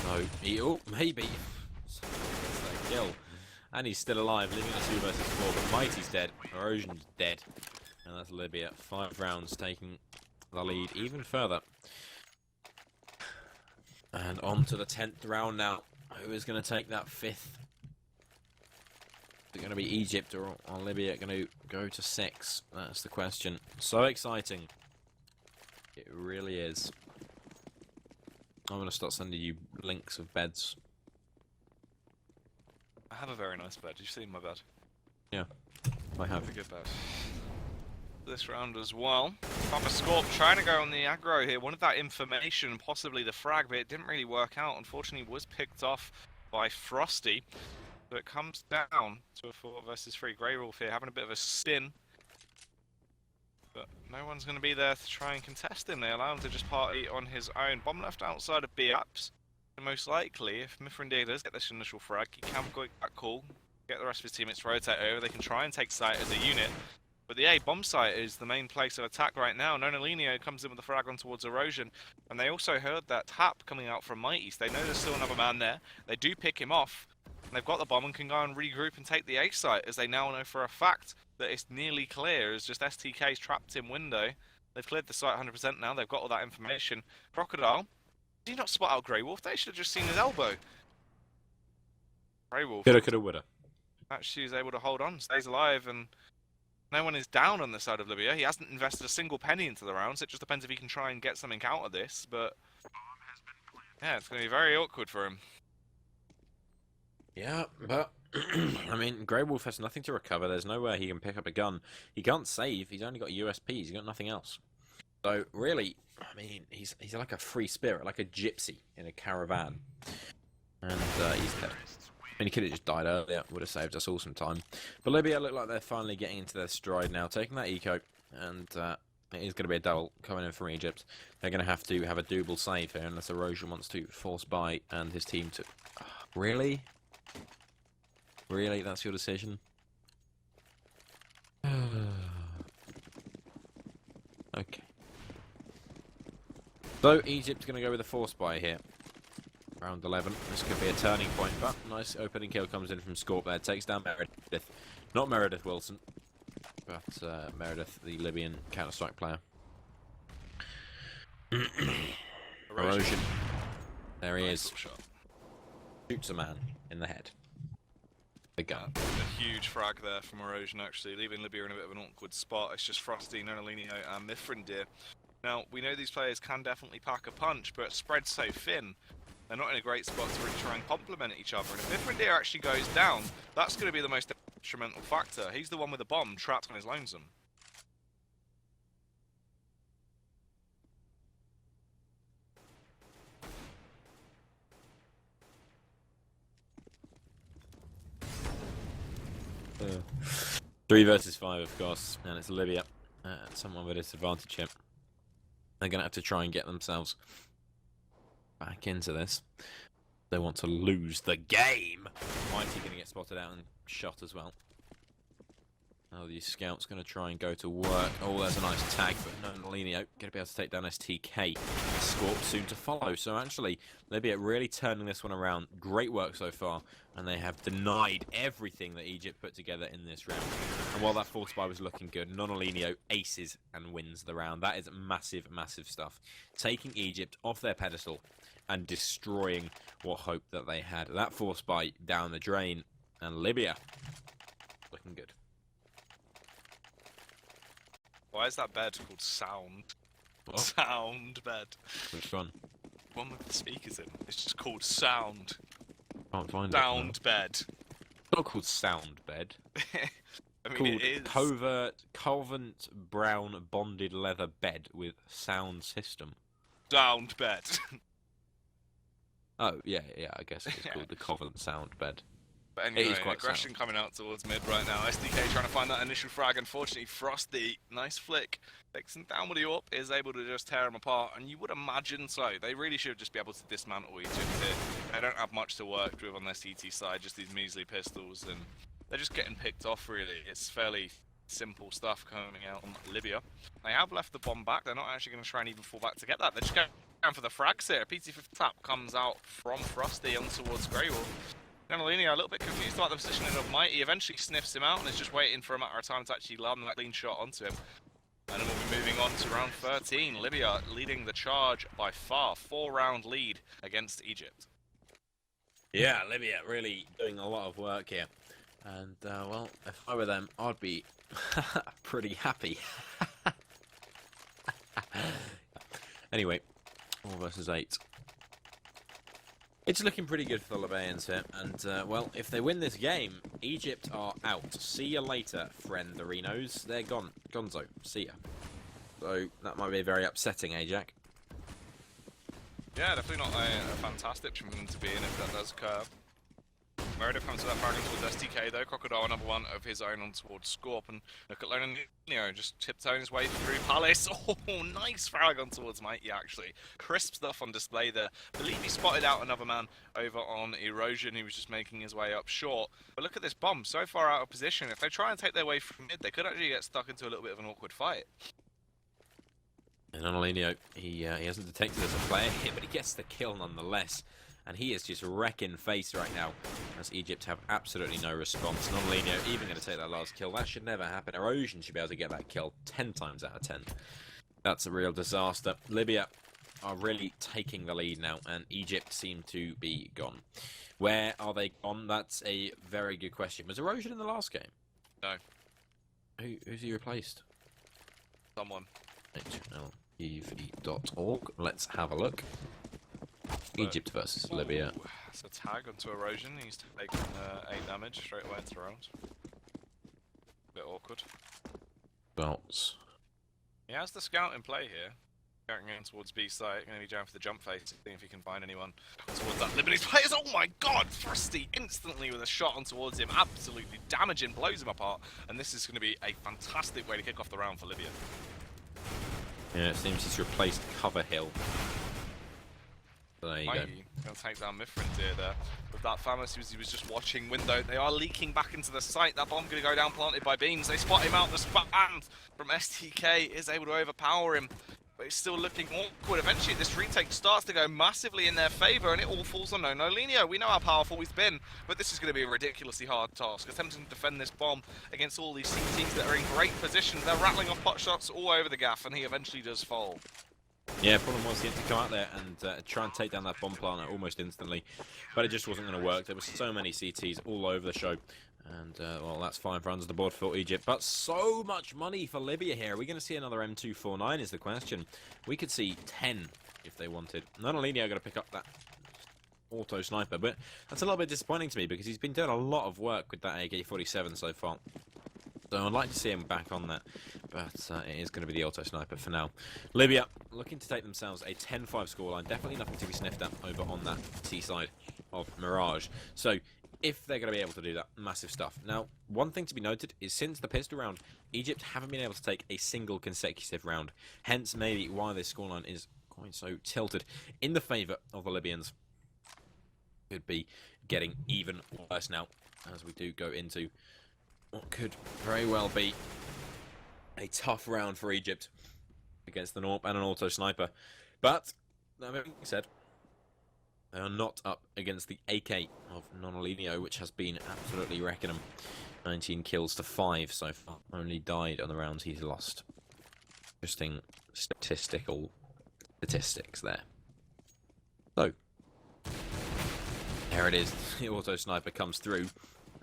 No. Oh, maybe. That's a kill. And he's still alive, leaving a 2 versus 4. But Mighty's dead. Erosion's dead. And that's Libya. 5 rounds, taking the lead even further. And on to the 10th round now. Who is going to take that 5th? Is it going to be Egypt or Libya going to go to 6? That's the question. So exciting. It really is. I'm going to start sending you links of beds. I have a very nice bed. Did you see my bed? Yeah, I have. A good bed. This round as well. Papa Scorp trying to go on the aggro here. Wanted that information, possibly the frag, but it didn't really work out. Unfortunately, was picked off by Frosty. So it comes down to a 4 versus 3. Grey Wolf here having a bit of a spin. But no one's going to be there to try and contest him. They allow him to just party on his own. Bomb left outside of B-Apps. And most likely, if Mifrendir does get this initial frag, he can go back cool, get the rest of his teammates to rotate over. They can try and take site as a unit. But the A bomb site is the main place of attack right now. Nonolino comes in with the frag on towards Erosion. And they also heard that tap coming out from Mighty. So they know there's still another man there. They do pick him off. And they've got the bomb and can go and regroup and take the A site, as they now know for a fact that it's nearly clear. It's just STK's trapped in window. They've cleared the site 100% now. They've got all that information. Crocodile, did he not spot out Grey Wolf? They should have just seen his elbow. Grey Wolf Coulda, woulda. actually is able to hold on, stays alive, and no one is down on the side of Libya. He hasn't invested a single penny into the rounds. It just depends if he can try and get something out of this. But yeah, it's going to be very awkward for him. Yeah, but I mean, Grey Wolf has nothing to recover. There's nowhere he can pick up a gun. He can't save. He's only got USPs. He's got nothing else. So really, I mean, he's like a free spirit, like a gypsy in a caravan. And he's dead. And he could have just died earlier, would have saved us all some time. But Libya look like they're finally getting into their stride now, taking that eco, and it is going to be a double coming in from Egypt. They're going to have a doable save here, unless Erosion wants to force buy and his team to... Really? Really? That's your decision? Okay. So, Egypt's going to go with a force buy here. Round 11. This could be a turning point, but nice opening kill comes in from Scorp there. Takes down Meredith. Not Meredith Wilson, but Meredith, the Libyan Counter-Strike player. Erosion. There he is. Shoots a man in the head. Big gun. A huge frag there from Erosion, actually, leaving Libya in a bit of an awkward spot. It's just Frosty, Nonalinio, and Mithrindir. Now, we know these players can definitely pack a punch, but spread so thin, they're not in a great spot to really try and complement each other. And if Mithrindir actually goes down, that's going to be the most detrimental factor. He's the one with the bomb trapped on his lonesome. Uh, 3 versus 5, of course, and it's Libya. Someone with a disadvantage here. They're going to have to try and get themselves back into this. They want to lose the game. Mighty going to get spotted out and shot as well. Now the scout's going to try and go to work. Oh, there's a nice tag, but no, Nonalinio going to be able to take down STK. Scorp soon to follow. So actually, Libya really turning this one around. Great work so far, and they have denied everything that Egypt put together in this round. And while that force buy was looking good, Nonalinio aces and wins the round. That is massive, massive stuff. Taking Egypt off their pedestal and destroying what hope that they had. That force buy down the drain, and Libya looking good. Why is that bed called Sound? What? Sound bed. Which one? One with the speakers in. It's just called Sound. Can't find Sound it. bed. It's not called Sound Bed. I mean, Called it is. Covent Brown Bonded Leather Bed with Sound System. Sound bed. Oh, yeah, I guess it's called the Covent Sound Bed. But It anyway, is quite aggression coming out towards mid right now. SDK trying to find that initial frag. Unfortunately, Frosty, nice flick, takes him down with the up, is able to just tear him apart. And you would imagine so. They really should just be able to dismantle Egypt here. They don't have much to work with on their CT side, just these measly pistols. And they're just getting picked off, really. It's fairly simple stuff coming out on Libya. They have left the bomb back. They're not actually going to try and even fall back to get that. They're just going for the frags here. PT-50 tap comes out from Frosty on towards Greywolf. Nonalinio a little bit confused about the positioning of Mighty. He eventually sniffs him out and is just waiting for a matter of time to actually land that clean shot onto him. And then we'll be moving on to round 13. Libya leading the charge by far. 4-round lead against Egypt. Yeah, Libya really doing a lot of work here. And, well, if I were them, I'd be pretty happy. Anyway, 4 versus 8. It's looking pretty good for the Libyans here, and, well, if they win this game, Egypt are out. See you later, friend Arinos. They're gone. Gonzo. See ya. So, that might be very upsetting, eh, Jack? Yeah, definitely not a fantastic for them to be in if that does occur. Meredith comes to that frag towards STK though. Crocodile another one of his own on towards Scorp, and look at Nonalinio just tiptoeing his way through Palace. Oh, nice frag on towards Mighty actually. Crisp stuff on display there. I believe he spotted out another man over on Erosion who was just making his way up short. But look at this bomb, so far out of position. If they try and take their way from mid, they could actually get stuck into a little bit of an awkward fight. And Nonalinio, he hasn't detected as a player here, but he gets the kill nonetheless. And he is just wrecking face right now, as Egypt have absolutely no response. Nonalinio even going to take that last kill. That should never happen. Erosion should be able to get that kill 10 times out of 10. That's a real disaster. Libya are really taking the lead now, and Egypt seem to be gone. Where are they gone? That's a very good question. Was Erosion in the last game? No. Who's he replaced? Someone. HLEV.org. Let's have a look. Egypt versus Libya. It's a tag onto Erosion. He's taken 8 damage straight away into round. Bit awkward. Belts. He has the scout in play here. Going in towards B site, going to be going for the jump phase, seeing if he can find anyone towards that Lebanese players. Oh my god! Thrusty instantly with a shot on towards him, absolutely damaging, blows him apart, and this is going to be a fantastic way to kick off the round for Libya. Yeah, it seems he's replaced Cover Hill. There you go. Going to take down Mifrindir there. With that Famous, he was just watching window. They are leaking back into the site. That bomb going to go down planted by Beans. They spot him out. The spot and from STK is able to overpower him. But it's still looking awkward. Eventually, this retake starts to go massively in their favour, and it all falls on Nolinho. We know how powerful he's been, but this is going to be a ridiculously hard task. Attempting to defend this bomb against all these CTs that are in great positions. They're rattling off pot shots all over the gaff, and he eventually does fall. Yeah, problem was he had to come out there and try and take down that bomb planter almost instantly, but it just wasn't going to work. There were so many CTs all over the show, and well, that's fine for under the board for Egypt, but so much money for Libya here. Are we going to see another M249 is the question. We could see 10 if they wanted. Not only are going to pick up that auto sniper, but that's a little bit disappointing to me because he's been doing a lot of work with that AK-47 so far. So I'd like to see him back on that, but it is going to be the auto sniper for now. Libya looking to take themselves a 10-5 scoreline. Definitely nothing to be sniffed at over on that T side of Mirage. So if they're going to be able to do that, massive stuff. Now, one thing to be noted is since the pistol round, Egypt haven't been able to take a single consecutive round. Hence, maybe why this scoreline is quite so tilted in the favour of the Libyans. Could be getting even worse now as we do go into what could very well be a tough round for Egypt against the Norp and an auto sniper. But, that being said, they are not up against the AK of Nolinho, which has been absolutely wrecking them. 19 kills to 5 so far. Only died on the rounds he's lost. Interesting statistics there. So, there it is. The auto sniper comes through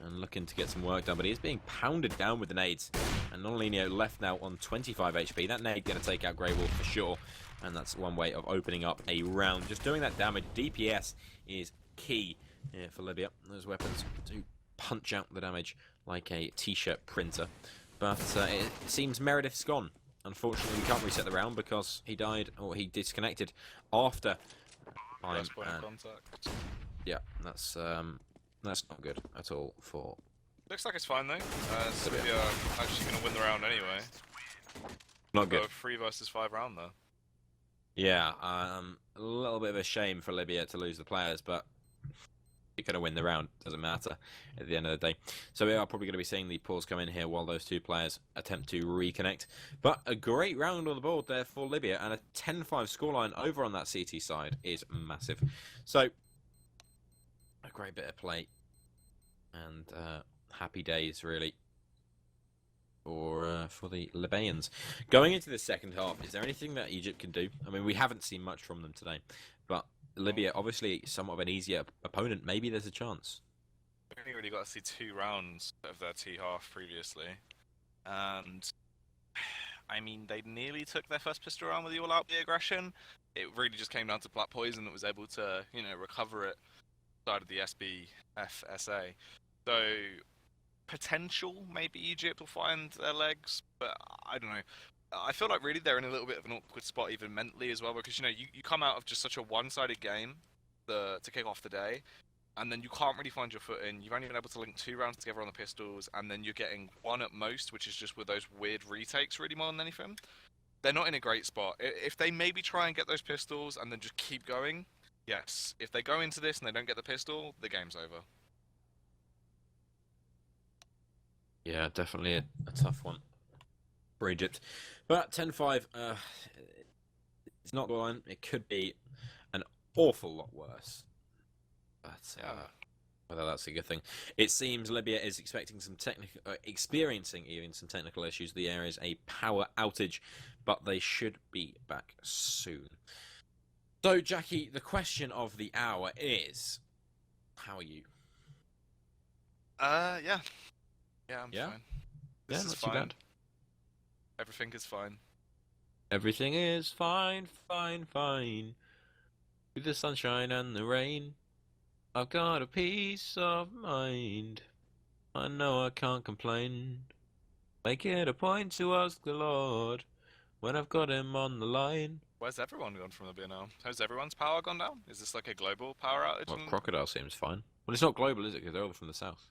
and looking to get some work done, but he is being pounded down with the nades. And Nolinho left now on 25 HP. That nade going to take out Grey Wolf for sure, and that's one way of opening up a round. Just doing that damage. DPS is key here for Libya. Those weapons do punch out the damage like a t-shirt printer. But it seems Meredith's gone. Unfortunately, we can't reset the round because he died, or he disconnected after time. First point of contact. Yeah, that's not good at all for... Looks like it's fine though. Libya actually going to win the round anyway. Not good. 3 versus 5 round though. Yeah, a little bit of a shame for Libya to lose the players, but you're going to win the round. Doesn't matter at the end of the day. So we are probably going to be seeing the pause come in here while those two players attempt to reconnect. But a great round on the board there for Libya, and a 10-5 scoreline over on that CT side is massive. So, a great bit of play, and happy days, really, for the Libyans. Going into the second half, is there anything that Egypt can do? I mean, we haven't seen much from them today, but Libya, obviously somewhat of an easier opponent. Maybe there's a chance. I only really got to see 2 rounds of their T-half previously, and I mean, they nearly took their first pistol round with the all-out aggression. It really just came down to Black Poison that was able to, you know, recover it side of the SBFSA. So, potential, maybe Egypt will find their legs, but I don't know. I feel like really they're in a little bit of an awkward spot even mentally as well, because, you know, you come out of just such a one-sided game to kick off the day, and then you can't really find your footing. You've only been able to link 2 rounds together on the pistols, and then you're getting 1 at most, which is just with those weird retakes really more than anything. They're not in a great spot. If they maybe try and get those pistols and then just keep going, yes. If they go into this and they don't get the pistol, the game's over. Yeah, definitely a tough one for Egypt. But 10-5, it's not going. It could be an awful lot worse. But whether that's a good thing. It seems Libya is expecting some experiencing even some technical issues. There is a power outage, but they should be back soon. So, Jackie, the question of the hour is, how are you? Yeah. Yeah, I'm Yeah? fine. Yeah, This is not too fine. bad. Everything is fine. Everything is fine, fine, fine. With the sunshine and the rain, I've got a peace of mind. I know I can't complain. Make it a point to ask the Lord when I've got him on the line. Where's everyone gone from Libya now? Has everyone's power gone down? Is this like a global power outage? Well, Crocodile seems fine. Well, it's not global, is it? Because they're all from the south.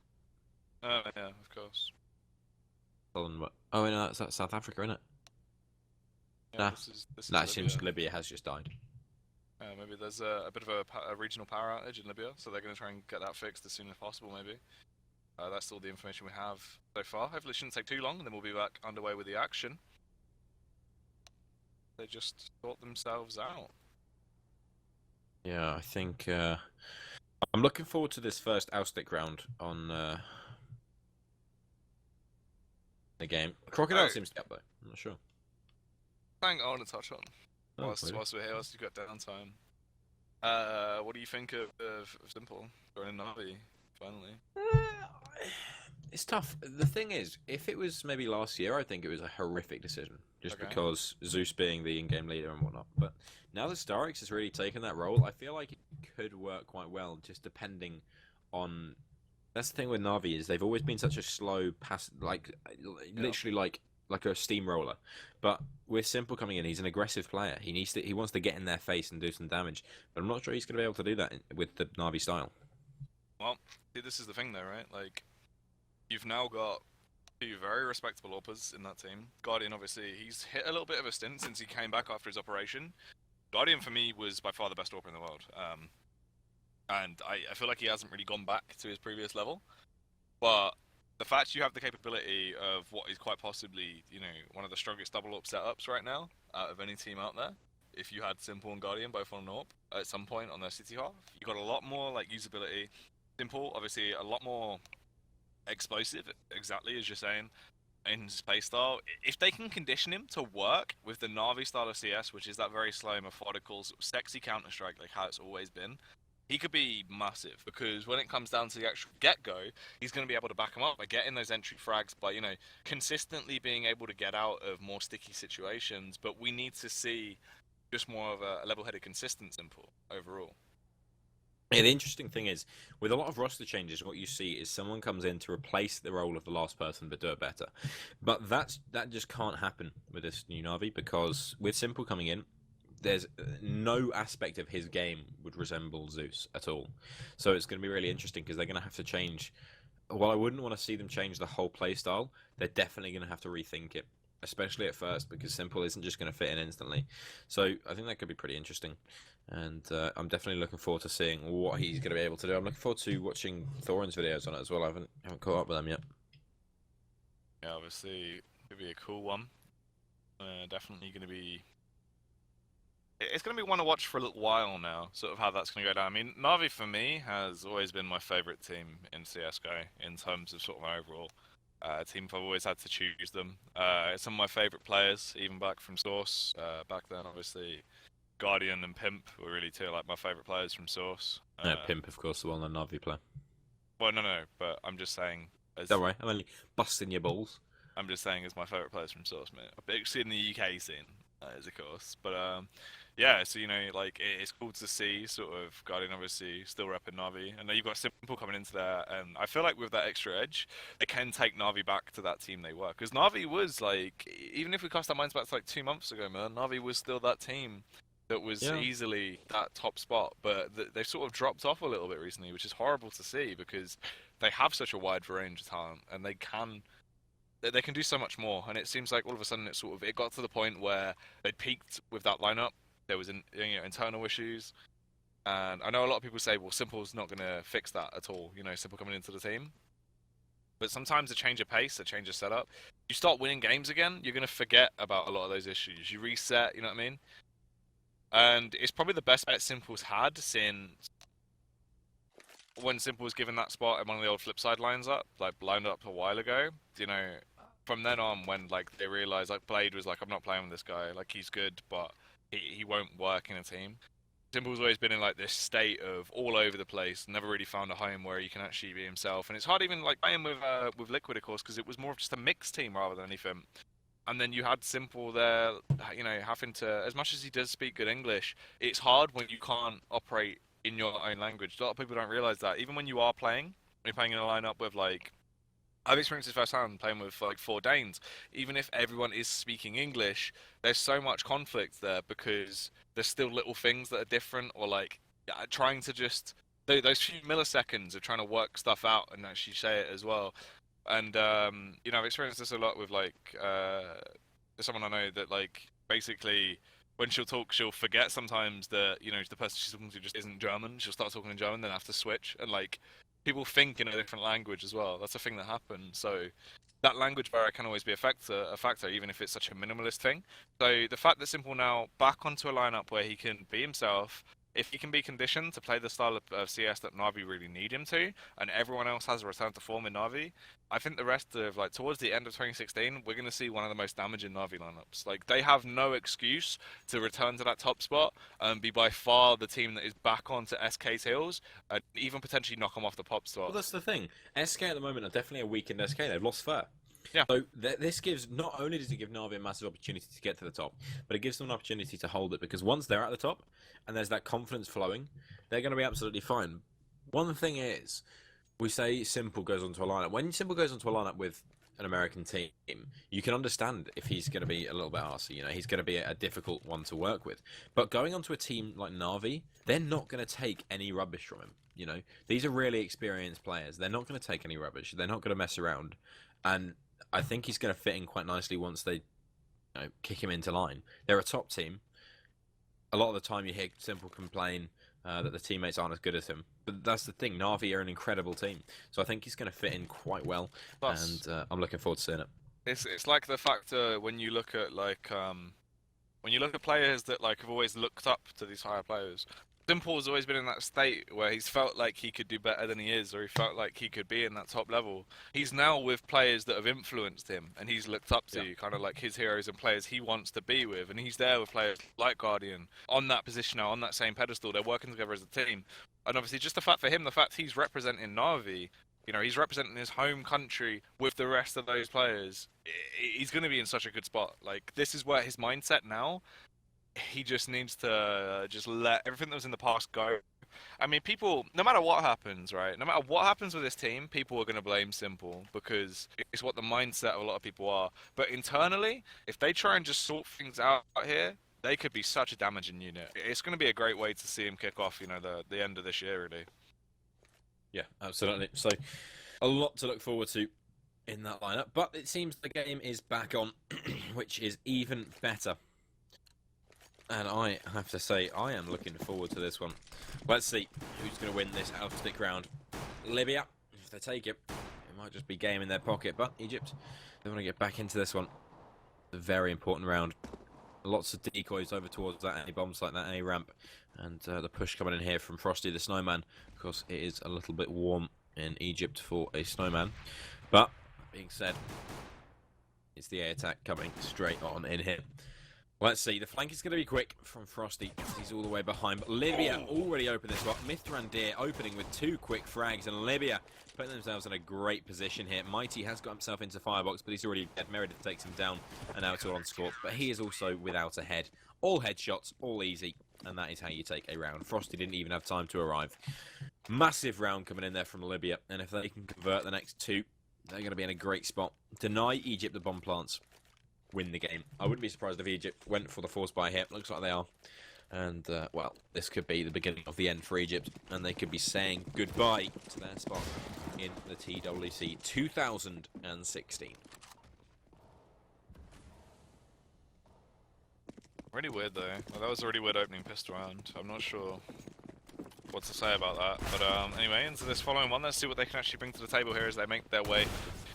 Oh, yeah, of course. Oh, no, that's South Africa, isn't it? Yeah, Nah. this is Nah, it Libya. seems Libya has just died. Maybe there's a bit of a regional power outage in Libya, so they're going to try and get that fixed as soon as possible, maybe. That's all the information we have so far. Hopefully it shouldn't take too long, and then we'll be back underway with the action. They just sort themselves out. Yeah, I think I'm looking forward to this first oustic round on the game. Crocodile seems to be up though. I'm not sure. Thing I want to touch on Oh, whilst really? we're here, whilst you've got downtime. What do you think of Simple joining Navi finally? It's tough. The thing is, if it was maybe last year, I think it was a horrific decision, just Okay. because Zeus being the in-game leader and whatnot. But now that Starix has really taken that role, I feel like it could work quite well, just depending on. That's the thing with Navi is they've always been such a slow pass, literally like a steamroller. But with Simple coming in, he's an aggressive player. He wants to get in their face and do some damage. But I'm not sure he's going to be able to do that with the Navi style. Well, see, this is the thing though, right? Like, you've now got two very respectable AWPers in that team. Guardian, obviously, he's hit a little bit of a stint since he came back after his operation. Guardian, for me, was by far the best AWPer in the world. And I feel like he hasn't really gone back to his previous level. But the fact you have the capability of what is quite possibly, one of the strongest double AWP setups right now out of any team out there, if you had Simple and Guardian both on an AWP at some point on their city half, you got a lot more like usability. Simple, obviously, a lot more explosive, exactly as you're saying, in his play style. If they can condition him to work with the Na'Vi style of CS, which is that very slow, methodical, sexy Counter-Strike, like how it's always been, he could be massive, because when it comes down to the actual get-go, he's going to be able to back him up by getting those entry frags, by, consistently being able to get out of more sticky situations. But we need to see just more of a level-headed, consistent Simple overall. Yeah, the interesting thing is, with a lot of roster changes, what you see is someone comes in to replace the role of the last person but do it better. But that just can't happen with this new Na'Vi, because with Simple coming in, there's no aspect of his game would resemble Zeus at all. So it's going to be really interesting, because they're going to have to change. While I wouldn't want to see them change the whole playstyle, they're definitely going to have to rethink it, especially at first, because Simple isn't just going to fit in instantly. So I think that could be pretty interesting. And I'm definitely looking forward to seeing what he's going to be able to do. I'm looking forward to watching Thorin's videos on it as well. I haven't caught up with them yet. Yeah, obviously, it'd be a cool one. Definitely going to be... It's going to be one to watch for a little while now, sort of how that's going to go down. I mean, Na'Vi for me has always been my favourite team in CSGO in terms of sort of my overall team. I've always had to choose them. Some of my favourite players, even back from Source, back then obviously Guardian and Pimp were really two like my favourite players from Source. Pimp, of course, the well-known Na'Vi player. Well, no, but I'm just saying... Don't worry, I'm only busting your balls. I'm just saying as my favourite players from Source, mate. Particularly in the UK scene, of course. But yeah, so like it's cool to see sort of Guardian obviously still repping Na'Vi, and then you've got Simple coming into there, and I feel like with that extra edge, they can take Na'Vi back to that team they were. Because Na'Vi was like, even if we cast our minds back to like 2 months ago, man, Na'Vi was still that team that was easily that top spot, but they've sort of dropped off a little bit recently, which is horrible to see, because they have such a wide range of talent, and they can do so much more. And it seems like all of a sudden it got to the point where they peaked with that lineup. There was internal issues, and I know a lot of people say, well, Simple's not going to fix that at all, Simple coming into the team. But sometimes a change of pace, a change of setup, you start winning games again, you're going to forget about a lot of those issues. You reset, you know what I mean? And it's probably the best bet Simple's had since when Simple was given that spot in one of the old Flipside lined up a while ago. From then on, when like they realized, like Blade was like, I'm not playing with this guy, like he's good, but he won't work in a team. Simple's always been in like this state of all over the place, never really found a home where he can actually be himself. And it's hard even like playing with Liquid, of course, because it was more of just a mixed team rather than anything. And then you had Simple there, having to, as much as he does speak good English, it's hard when you can't operate in your own language. A lot of people don't realize that. Even when you are playing, you're playing in a lineup with like I've experienced this firsthand playing with like 4 Danes. Even if everyone is speaking English, there's so much conflict there because there's still little things that are different, or like trying to just those few milliseconds of trying to work stuff out and actually say it as well. And I've experienced this a lot with like someone I know that like basically when she'll talk, she'll forget sometimes that the person she's talking to just isn't German. She'll start talking in German, then have to switch, and like people think in a different language as well. That's a thing that happens. So that language barrier can always be a factor, even if it's such a minimalist thing. So the fact that Simple now back onto a lineup where he can be himself, if he can be conditioned to play the style of CS that Na'Vi really need him to, and everyone else has a return to form in Na'Vi, I think the rest of like towards the end of 2016, we're going to see one of the most damaging Na'Vi lineups. Like they have no excuse to return to that top spot and be by far the team that is back onto SK's heels, and even potentially knock them off the pop spot. Well, that's the thing. SK at the moment are definitely a weakened SK. They've lost Fur. Yeah. So this gives, not only does it give Na'Vi a massive opportunity to get to the top, but it gives them an opportunity to hold it, because once they're at the top and there's that confidence flowing, they're going to be absolutely fine. One thing is, we say Simple goes onto a lineup. When Simple goes onto a lineup with an American team, you can understand if he's going to be a little bit arsey. He's going to be a difficult one to work with. But going onto a team like Na'Vi, they're not going to take any rubbish from him. These are really experienced players. They're not going to take any rubbish. They're not going to mess around. And I think he's going to fit in quite nicely once they kick him into line. They're a top team. A lot of the time you hear Simple complain that the teammates aren't as good as him. But that's the thing. Na'Vi are an incredible team. So I think he's going to fit in quite well. Plus, and I'm looking forward to seeing it. It's like the factor when you look at players that like have always looked up to these higher players. Simple's always been in that state where he's felt like he could do better than he is, or he felt like he could be in that top level. He's now with players that have influenced him, and he's looked up to, kind of like his heroes and players he wants to be with, and he's there with players like Guardian on that position now, on that same pedestal. They're working together as a team, and obviously just the fact for him, the fact he's representing Na'Vi, he's representing his home country with the rest of those players. He's going to be in such a good spot. Like, this is where his mindset now. He just needs to just let everything that was in the past go. I mean, people, no matter what happens, right? No matter what happens with this team, people are going to blame Simple because it's what the mindset of a lot of people are. But internally, if they try and just sort things out here, they could be such a damaging unit. It's going to be a great way to see him kick off, the end of this year, really. Yeah, absolutely. So, a lot to look forward to in that lineup. But it seems the game is back on, which is even better. And I have to say, I am looking forward to this one. Let's see who's going to win this out-of-stick round. Libya, if they take it, it might just be game in their pocket. But Egypt, they want to get back into this one. A very important round. Lots of decoys over towards that A bomb site, that A ramp. And the push coming in here from Frosty the Snowman. Of course, it is a little bit warm in Egypt for a snowman. But, that being said, it's the A attack coming straight on in here. Let's see, the flank is going to be quick from Frosty. He's all the way behind, but Libya already opened this one. Mithrandir opening with 2 quick frags, and Libya putting themselves in a great position here. Mighty has got himself into Firebox, but he's already dead. Meredith takes him down, and now it's all on score. But he is also without a head. All headshots, all easy, and that is how you take a round. Frosty didn't even have time to arrive. Massive round coming in there from Libya, and if they can convert the next 2, they're going to be in a great spot. Deny Egypt the bomb plants. Win the game. I wouldn't be surprised if Egypt went for the force buy here. Looks like they are. And, well, this could be the beginning of the end for Egypt. And they could be saying goodbye to their spot in the TWC 2016. Really weird, though. Well, that was a really weird opening pistol round. I'm not sure what to say about that. But anyway, into this following one, let's see what they can actually bring to the table here as they make their way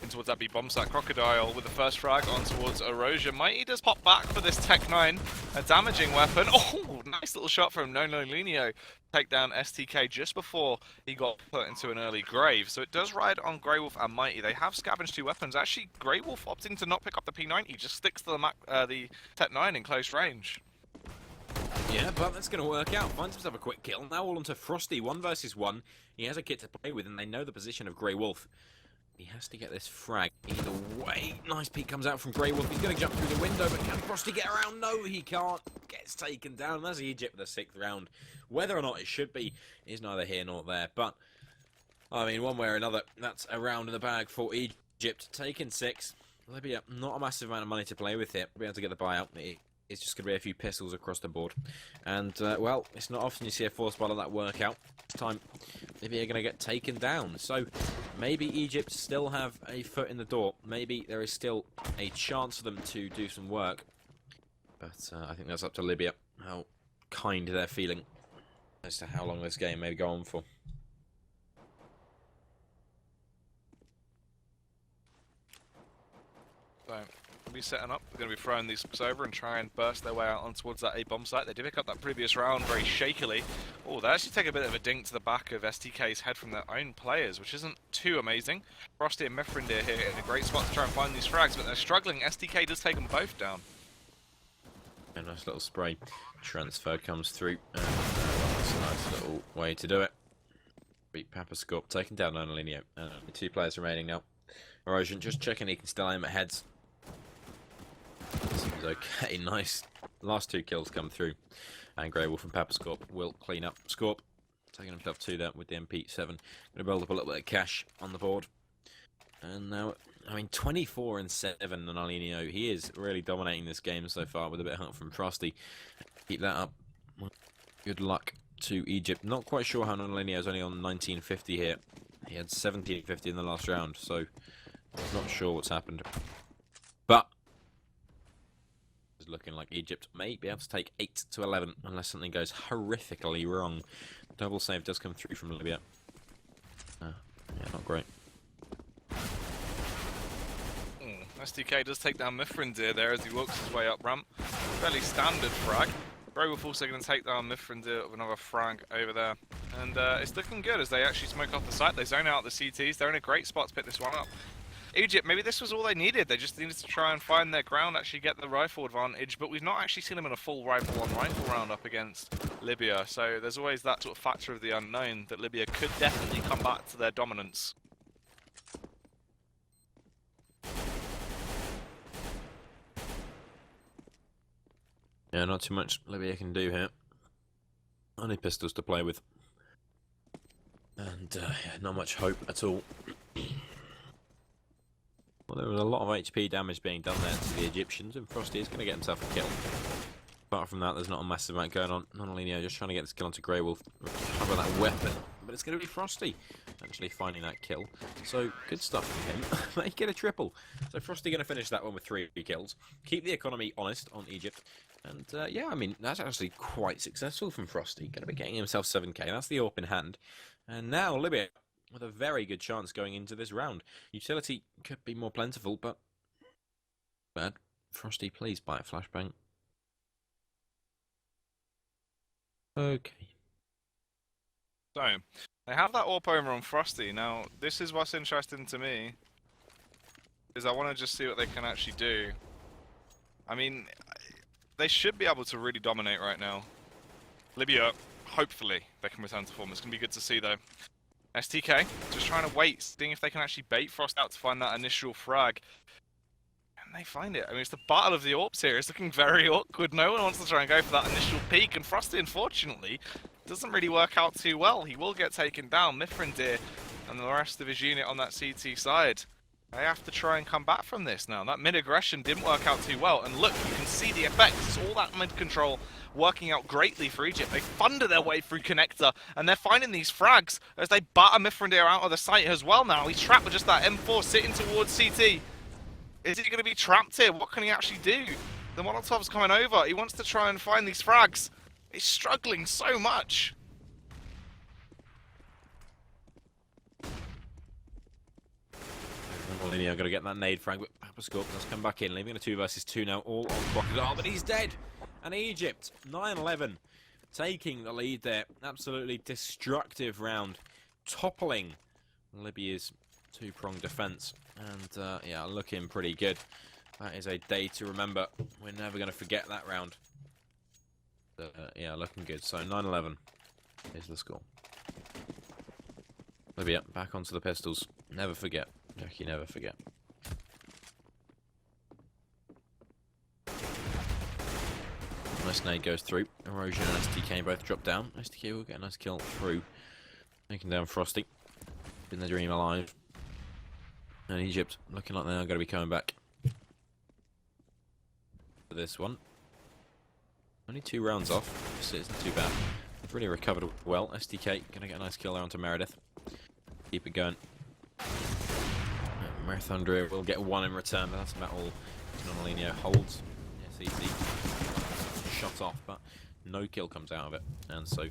in towards that B-bomb site. Crocodile with the first frag on towards Erosion. Mighty does pop back for this Tech 9, a damaging weapon. Oh, nice little shot from Nono Linio. Take down STK just before he got put into an early grave. So it does ride on Grey Wolf and Mighty. They have scavenged 2 weapons. Actually, Grey Wolf opting to not pick up the P90, just sticks to the Tech 9 in close range. Yeah, but that's going to work out. Finds himself a quick kill. Now all onto Frosty, 1 versus 1. He has a kit to play with, and they know the position of Grey Wolf. He has to get this frag either way. Nice peek comes out from Grey Wolf. He's going to jump through the window, but can Frosty get around? No, he can't. Gets taken down. That's Egypt for the 6th round. Whether or not it should be is neither here nor there. But, I mean, one way or another, that's a round in the bag for Egypt. Egypt taking 6. Libya, not a massive amount of money to play with here. Be able to get the buyout. It's just going to be a few pistols across the board. And, well, it's not often you see a force ball of that work out. This time, Libya are going to get taken down. So, maybe Egypt still have a foot in the door. Maybe there is still a chance for them to do some work. But I think that's up to Libya, how kind they're feeling as to how long this game may go on for. So, we'll be setting up. We're going to be throwing these over and try and burst their way out on towards that A-bomb site. They did pick up that previous round very shakily. Oh, they actually take a bit of a dink to the back of STK's head from their own players, which isn't too amazing. Frosty and Mithrandir here in a great spot to try and find these frags, but they're struggling. STK does take them both down. A nice little spray transfer comes through, and well, that's a nice little way to do it. Beat Papascorp, taking down Onolinio. 2 players remaining now. Mirage just checking he can still aim at heads. Seems okay, nice. Last 2 kills come through. And Grey Wolf and Papascorp will clean up. Scorp taking himself 2 there with the MP7. Going to build up a little bit of cash on the board. And now, I mean, 24 and 7 on Onolinio. He is really dominating this game so far with a bit of help from Frosty. Keep that up. Good luck to Egypt. Not quite sure how Onolinio is only on 1950 here. He had 1750 in the last round, so not sure what's happened. But it's looking like Egypt may be able to take 8 to 11 unless something goes horrifically wrong. Double save does come through from Libya. Yeah, not great. STK does take down Mithrandir there as he walks his way up ramp. Fairly standard frag. Grey Wolf also going to take down Mithrandir with another frag over there. And it's looking good as they actually smoke off the site. They zone out the CTs. They're in a great spot to pick this one up. Egypt, maybe this was all they needed. They just needed to try and find their ground, actually get the rifle advantage. But we've not actually seen them in a full rifle-on-rifle round up against Libya. So there's always that sort of factor of the unknown that Libya could definitely come back to their dominance. Yeah, not too much Libya can do here. Only pistols to play with. And yeah, not much hope at all. Well, there was a lot of HP damage being done there to the Egyptians, and Frosty is going to get himself a kill. Apart from that, there's not a massive amount going on. Onolinio just trying to get this kill onto Grey Wolf. Recover that weapon. But it's going to be Frosty actually finding that kill. So, good stuff from him. Make it a triple. So, Frosty going to finish that one with 3 kills. Keep the economy honest on Egypt. And, yeah, I mean, that's actually quite successful from Frosty. Going to be getting himself 7k. That's the AWP in hand. And now, Libya with a very good chance going into this round. Utility could be more plentiful, but bad. Frosty, please buy a flashbang. Okay. So, they have that AWP over on Frosty. Now, this is what's interesting to me, is I want to just see what they can actually do. I mean, they should be able to really dominate right now. Libya, hopefully, they can return to form. It's going to be good to see, though. STK, just trying to wait, seeing if they can actually bait Frost out to find that initial frag. And they find it. I mean, it's the battle of the AWPs here. It's looking very awkward. No one wants to try and go for that initial peak, and Frosty, unfortunately, doesn't really work out too well. He will get taken down. Mithrandir and the rest of his unit on that CT side. They have to try and come back from this now. That mid-aggression didn't work out too well. And look, you can see the effects. It's all that mid-control working out greatly for Egypt. They thunder their way through Connector, and they're finding these frags as they batter Mithrandir out of the site as well now. He's trapped with just that M4 sitting towards CT. Is he going to be trapped here? What can he actually do? The Molotov's coming over. He wants to try and find these frags. He's struggling so much. Onolinio got to get that nade frag, but Papascorp has come back in, leaving a 2 versus 2 now, all on Crocodile, but he's dead. And Egypt, 9-11, taking the lead there. Absolutely destructive round, toppling Libya's 2-pronged defense. And yeah, looking pretty good. That is a day to remember. We're never going to forget that round. Yeah, looking good. So 9-11 is the score. Libya, back onto the pistols. Never forget. Jackie, never forget. Nice nade goes through. Erosion and STK both drop down. STK will get a nice kill through. Taking down Frosty. Been the dream alive. And Egypt looking like they're going to be coming back for this one. Only 2 rounds off, so it's not too bad. They've really recovered well. STK going to get a nice kill there onto Meredith. Keep it going. Marathondria will get 1 in return, but that's about all Nonolino holds. Yes, easy. Shot off, but no kill comes out of it. And so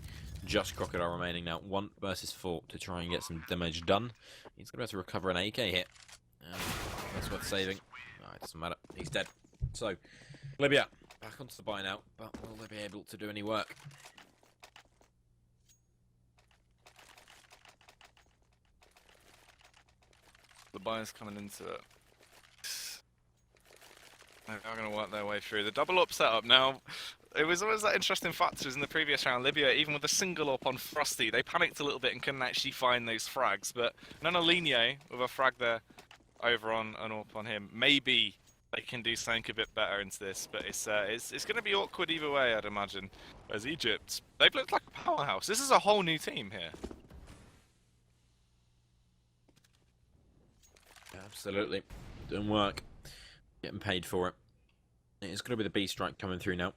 just Crocodile remaining now. 1 versus 4 to try and get some damage done. He's going to be able to recover an AK hit. That's worth saving. No, it doesn't matter. He's dead. So, Libya, back onto the buy now, but will they be able to do any work? The buyers coming into it. They're going to work their way through. The double up setup now, it was always that interesting factors in the previous round. Libya, even with a single up on Frosty, they panicked a little bit and couldn't actually find those frags. But Nonolino, with a frag there over on an up on him, maybe they can do something a bit better into this. But it's going to be awkward either way, I'd imagine. As Egypt, they've looked like a powerhouse. This is a whole new team here. Absolutely. Doing work. Getting paid for it. It's going to be the B strike coming through now.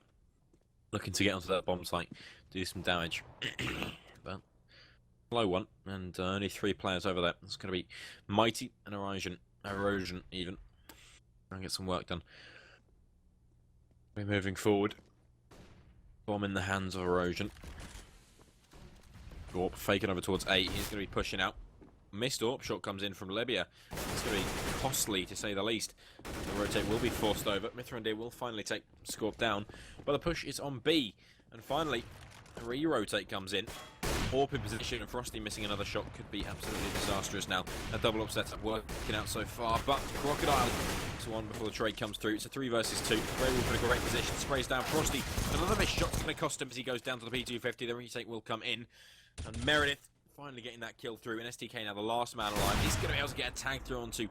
Looking to get onto that bomb site. Do some damage. But low one. And only 3 players over there. It's going to be Mighty and Erosion even. Try and get some work done. We're moving forward. Bomb in the hands of Erosion. Gorp faking over towards A. He's going to be pushing out. Missed AWP shot comes in from Libya. It's going to be costly, to say the least. The rotate will be forced over. Mithrandir will finally take Scorp down. But the push is on B. And finally, a re-rotate comes in. AWP in position, and Frosty missing another shot could be absolutely disastrous now. A double up setup working out so far. But Crocodile to 1 before the trade comes through. It's a 3 versus 2. Gray will put a great position. Sprays down Frosty. Another missed shot's going to cost him as he goes down to the P250. The retake will come in. And Meredith finally getting that kill through, and STK now the last man alive. He's going to be able to get a tag through onto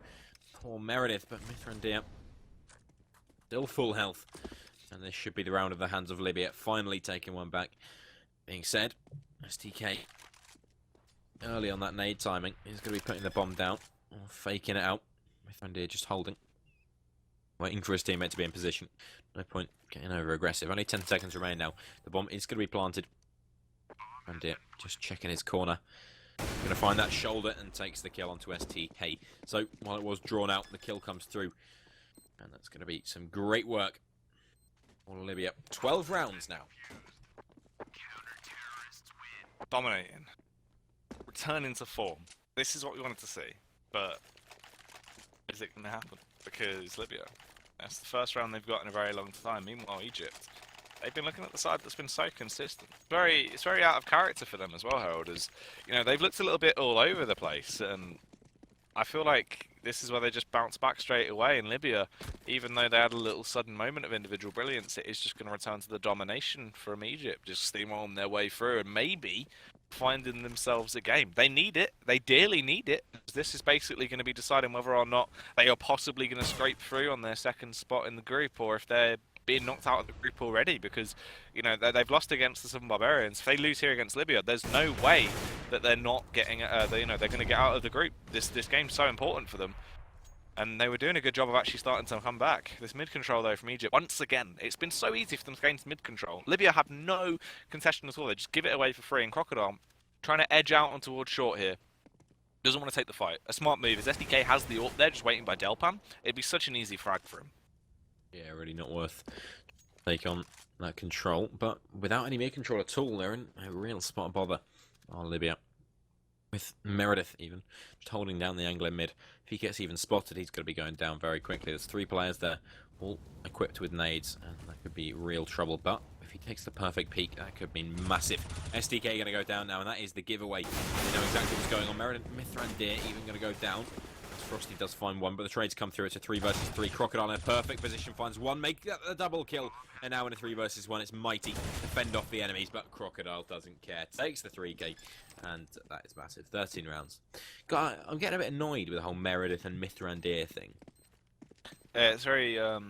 poor Meredith, but Mithrandir still full health. And this should be the round of the hands of Libya, finally taking one back. Being said, STK early on that nade timing. He's going to be putting the bomb down, or faking it out. Mithrandir just holding. Waiting for his teammate to be in position. No point getting over aggressive. Only 10 seconds remain now. The bomb is going to be planted. And just checking his corner. Going to find that shoulder and takes the kill onto STK. So while it was drawn out, the kill comes through. And that's going to be some great work for Libya. 12 rounds now. Dominating. Returning to form. This is what we wanted to see. But is it going to happen? Because Libya, that's the first round they've got in a very long time. Meanwhile, Egypt, they've been looking at the side that's been so consistent. It's very out of character for them as well, Harold. As you know, they've looked a little bit all over the place, and I feel like this is where they just bounce back straight away. In Libya, even though they had a little sudden moment of individual brilliance, it is just going to return to the domination from Egypt, just steamrolling their way through, and maybe finding themselves a game. They need it. They dearly need it. This is basically going to be deciding whether or not they are possibly going to scrape through on their second spot in the group, or if they're being knocked out of the group already, because you know they've lost against the Southern Barbarians. If they lose here against Libya, there's no way that they're not getting. They're going to get out of the group. This game's so important for them, and they were doing a good job of actually starting to come back. This mid control though from Egypt, once again, it's been so easy for them to gain mid control. Libya have no contestation at all. They just give it away for free. And Crocodile trying to edge out on towards short here. Doesn't want to take the fight. A smart move is SDK has the AWP there, just waiting by Delpan. It'd be such an easy frag for him. Yeah, really not worth take on that control, but without any mid control at all, they're in a real spot of bother. Oh, Libya. With Meredith even, just holding down the angle in mid. If he gets even spotted, he's going to be going down very quickly. There's 3 players there, all equipped with nades, and that could be real trouble, but if he takes the perfect peek, that could mean massive. SDK going to go down now, and that is the giveaway. They know exactly what's going on. Meredith Mithrandir even going to go down. Frosty does find one, but the trades come through. It's a 3 versus 3. Crocodile in a perfect position, finds one, make that a double kill. And now in a 3 versus 1, it's Mighty to fend off the enemies, but Crocodile doesn't care. Takes the 3k, and that is massive. 13 rounds. God, I'm getting a bit annoyed with the whole Meredith and Mithrandir thing. Yeah, it's very all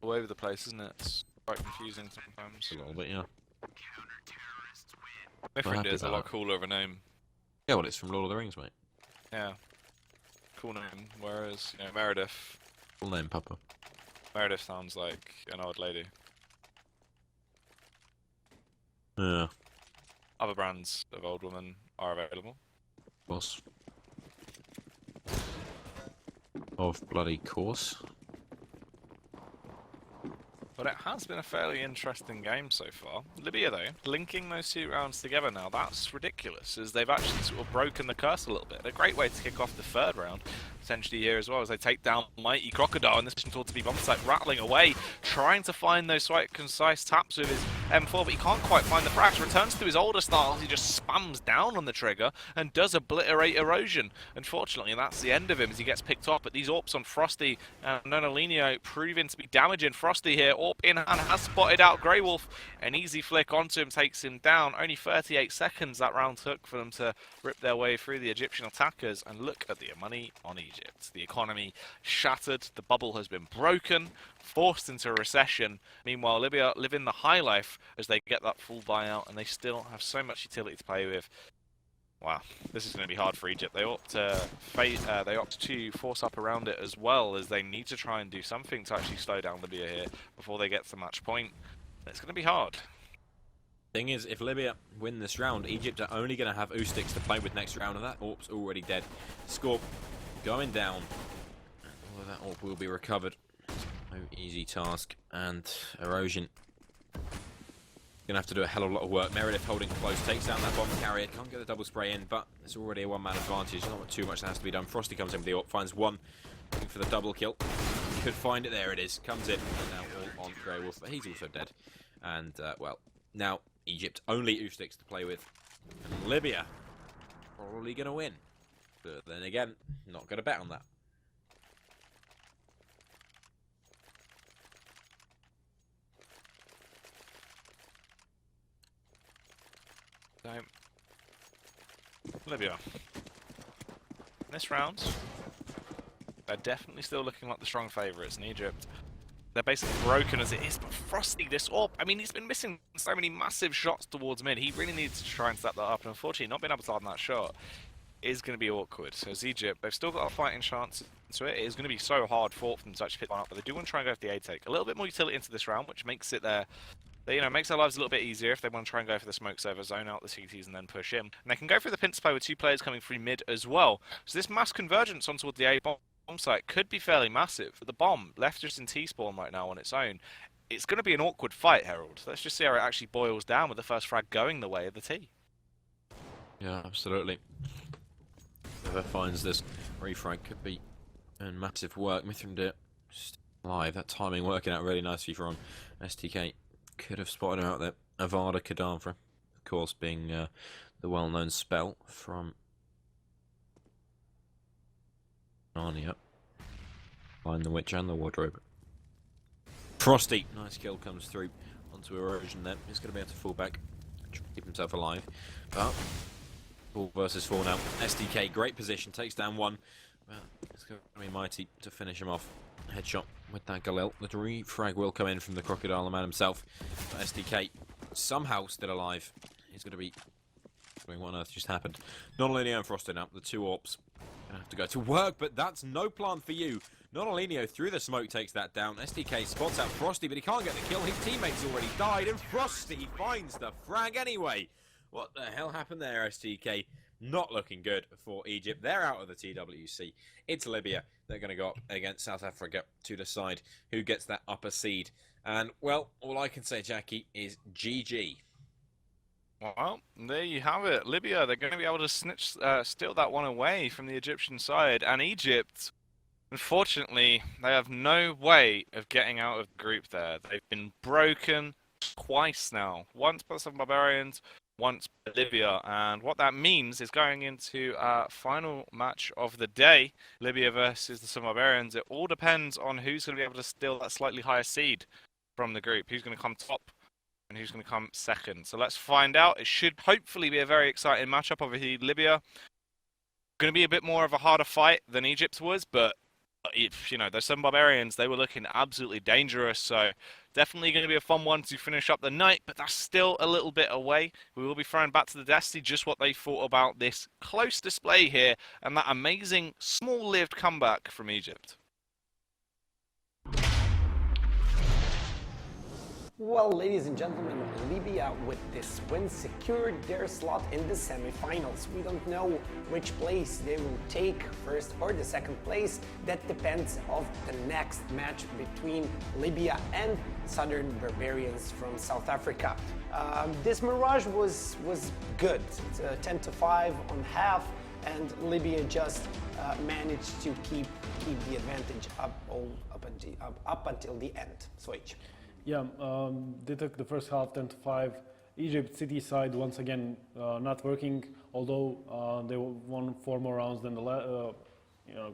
over the place, isn't it? It's quite confusing sometimes. A little bit, yeah. Mithrandir is a lot cooler of a name. Yeah, well, it's from Lord of the Rings, mate. Yeah. cool name. Whereas, you know, Meredith. Full name, Papa. Meredith sounds like an old lady. Yeah, Other brands of old women are available. boss. Of bloody course. But it has been a fairly interesting game so far. Libya, though, linking those 2 rounds together now, that's ridiculous, as they've actually sort of broken the curse a little bit. A great way to kick off the 3rd round, potentially here as well, as they take down Mighty Crocodile in this position towards the B-bomb site, rattling away, trying to find those quite concise taps with his M4, but he can't quite find the frags. Returns to his older styles, he just spams down on the trigger and does obliterate Erosion. Unfortunately, that's the end of him as he gets picked up, but these AWPs on Frosty and Nonalinho proving to be damaging. Frosty here, AWP in hand, has spotted out Grey Wolf. An easy flick onto him takes him down. Only 38 seconds that round took for them to rip their way through the Egyptian attackers, and look at the money on Egypt. The economy shattered, the bubble has been broken, forced into a recession. Meanwhile, Libya living the high life as they get that full buyout, and they still have so much utility to play with. Wow, this is going to be hard for Egypt. They opt to force up around it as well, as they need to try and do something to actually slow down Libya here before they get to match point. It's going to be hard. Thing is, if Libya win this round, Egypt are only going to have Ustiks to play with next round, and that AWP's already dead. Scorp going down, and all of that AWP will be recovered. No easy task, and Erosion gonna have to do a hell of a lot of work. Meredith holding close, takes down that bomb carrier, can't get the double spray in, but there's already a 1-man advantage. Not too much that has to be done. Frosty comes in with the AWP, finds one, looking for the double kill. Could find it, there it is, comes in, and now all on Grey Wolf, but he's also dead. And, well, now Egypt only Ustiks to play with, and Libya probably gonna win. But then again, not gonna bet on that. So, Libya. This round, they're definitely still looking like the strong favourites in Egypt. They're basically broken as it is, but Frosty, this AWP, I mean, he's been missing so many massive shots towards mid. He really needs to try and step that up, and unfortunately, not being able to land that shot is going to be awkward. So as Egypt, they've still got a fighting chance into it. It is going to be so hard fought for them to actually pick one up, but they do want to try and go for the A-take. A little bit more utility into this round, which makes it makes their lives a little bit easier if they want to try and go for the smoke server, zone out the CTs and then push in. And they can go through the pincer play with 2 players coming through mid as well. So this mass convergence on toward the A-bomb site could be fairly massive. But the bomb, left just in T-spawn right now on its own, it's going to be an awkward fight, Herald. Let's just see how it actually boils down with the first frag going the way of the T. Yeah, absolutely. Whoever finds this e-frag could be in massive work. Mithrandir still alive. That timing working out really nicely for on STK. Could have spotted him out there. Avada Kedavra, of course, being the well-known spell from Narnia. Find the witch and the wardrobe. Frosty, nice kill comes through onto Erosion there. He's going to be able to fall back, try to keep himself alive. But 4 versus 4 now. SDK, great position, takes down one. Well, it's going to be mighty to finish him off. Headshot with that Galil. The refrag will come in from the Crocodile, the man himself. But SDK somehow still alive. He's going to be wondering what on earth just happened. Nonalinho and Frosty now, the 2 AWPs. Gonna have to go to work, but that's no plan for you. Nonalinho through the smoke takes that down. SDK spots out Frosty, but he can't get the kill. His teammate's already died, and Frosty finds the frag anyway. What the hell happened there, SDK? Not looking good for Egypt. They're out of the TWC. It's Libya. They're going to go up against South Africa to decide who gets that upper seed. And, well, all I can say, Jackie, is GG. Well, there you have it. Libya, they're going to be able to steal that one away from the Egyptian side. And Egypt, unfortunately, they have no way of getting out of the group there. They've been broken twice now. Once by the Barbarians, once by Libya. And what that means is going into our final match of the day, Libya versus the Barbarians. It all depends on who's going to be able to steal that slightly higher seed from the group. Who's going to come top and who's going to come second. So let's find out. It should hopefully be a very exciting matchup. Obviously, Libya going to be a bit more of a harder fight than Egypt was, but if you know, those 7 barbarians, they were looking absolutely dangerous. So definitely going to be a fun one to finish up the night, but that's still a little bit away. We will be throwing back to the Destiny just what they thought about this close display here and that amazing small-lived comeback from Egypt. Well, ladies and gentlemen, Libya with this win secured their slot in the semi-finals. We don't know which place they will take, first or the second place. That depends on the next match between Libya and Southern Barbarians from South Africa. This Mirage was good. It's 10-5 on half, and Libya just managed to keep the advantage up until the end. Switch. Yeah, they took the first half 10-5. Egypt City side once again not working, although they won 4 more rounds than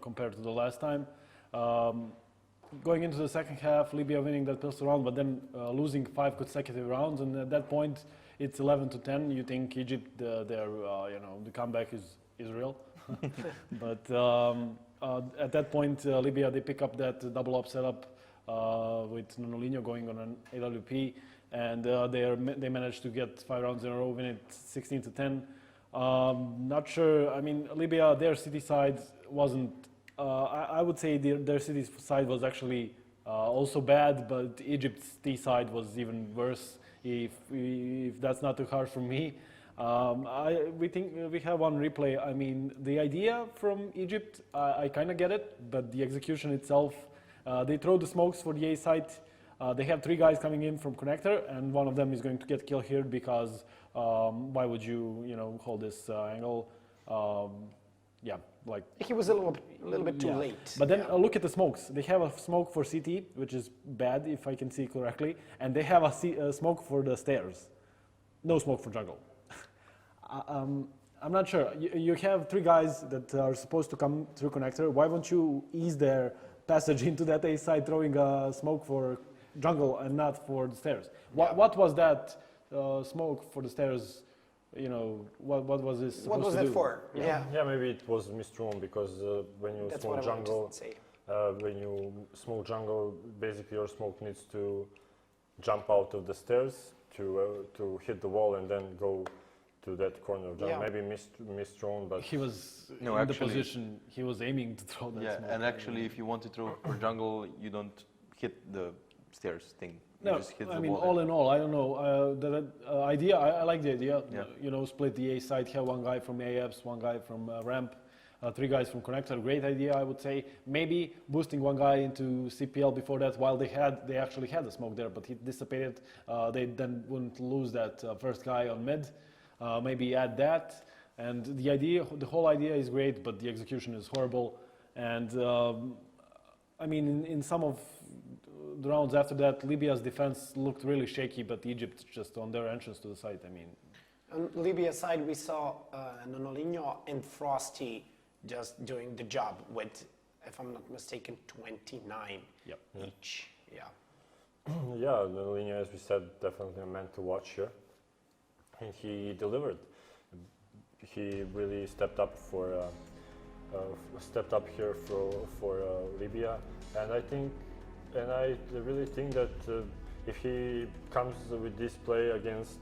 compared to the last time. Going into the second half, Libya winning that first round, but then losing 5 consecutive rounds, and at that point it's 11-10. You think Egypt, the comeback is real, but at that point Libya, they pick up that double up setup. With Nonolino going on an AWP, and they managed to get 5 rounds in a row, win it 16-10. Not sure. I mean, Libya, their city side wasn't. I would say their city side was actually also bad, but Egypt's T side was even worse. If that's not too harsh for me. We think we have one replay. I mean, the idea from Egypt, I kind of get it, but the execution itself. They throw the smokes for the A site. They have 3 guys coming in from connector, and one of them is going to get killed here because why would you hold this angle? Yeah, like He was a little bit too late. But then look at the smokes. They have a smoke for CT, which is bad if I can see correctly, and they have a smoke for the stairs. No smoke for jungle. I'm not sure. You have 3 guys that are supposed to come through connector. Why won't you ease their passage into that A side, throwing a smoke for jungle and not for the stairs? What was that smoke for the stairs? What was this? What was to it do? for? Yeah. Yeah, maybe it was misthrown because when you That's smoke what I wanted jungle, to say. when you smoke jungle, basically your smoke needs to jump out of the stairs to hit the wall and then go to that corner of jungle. Yeah. Maybe misthrown, but He was No, in the actually- position. He was aiming to throw that Yeah, smoke. and actually, if you want to throw for jungle, you don't hit the stairs thing. You No, just hit I the mean, wall. all in all, I don't know. The idea, I like the idea. Yeah. Split the A side, have one guy from AFs, one guy from ramp, 3 guys from connector. Great idea, I would say. Maybe boosting one guy into CPL before that, while they actually had the smoke there, but he dissipated. They then wouldn't lose that first guy on mid. Maybe add that. And the whole idea is great, but the execution is horrible. And I mean, in some of the rounds after that, Libya's defense looked really shaky, but Egypt just on their entrance to the site. I mean, On Libya side, we saw Nonolino and Frosty just doing the job with, if I'm not mistaken, 29 each. Yeah. yeah, Nonolino, as we said, definitely a man to watch here, and he delivered. He really stepped up here for Libya, and I really think that if he comes with this play against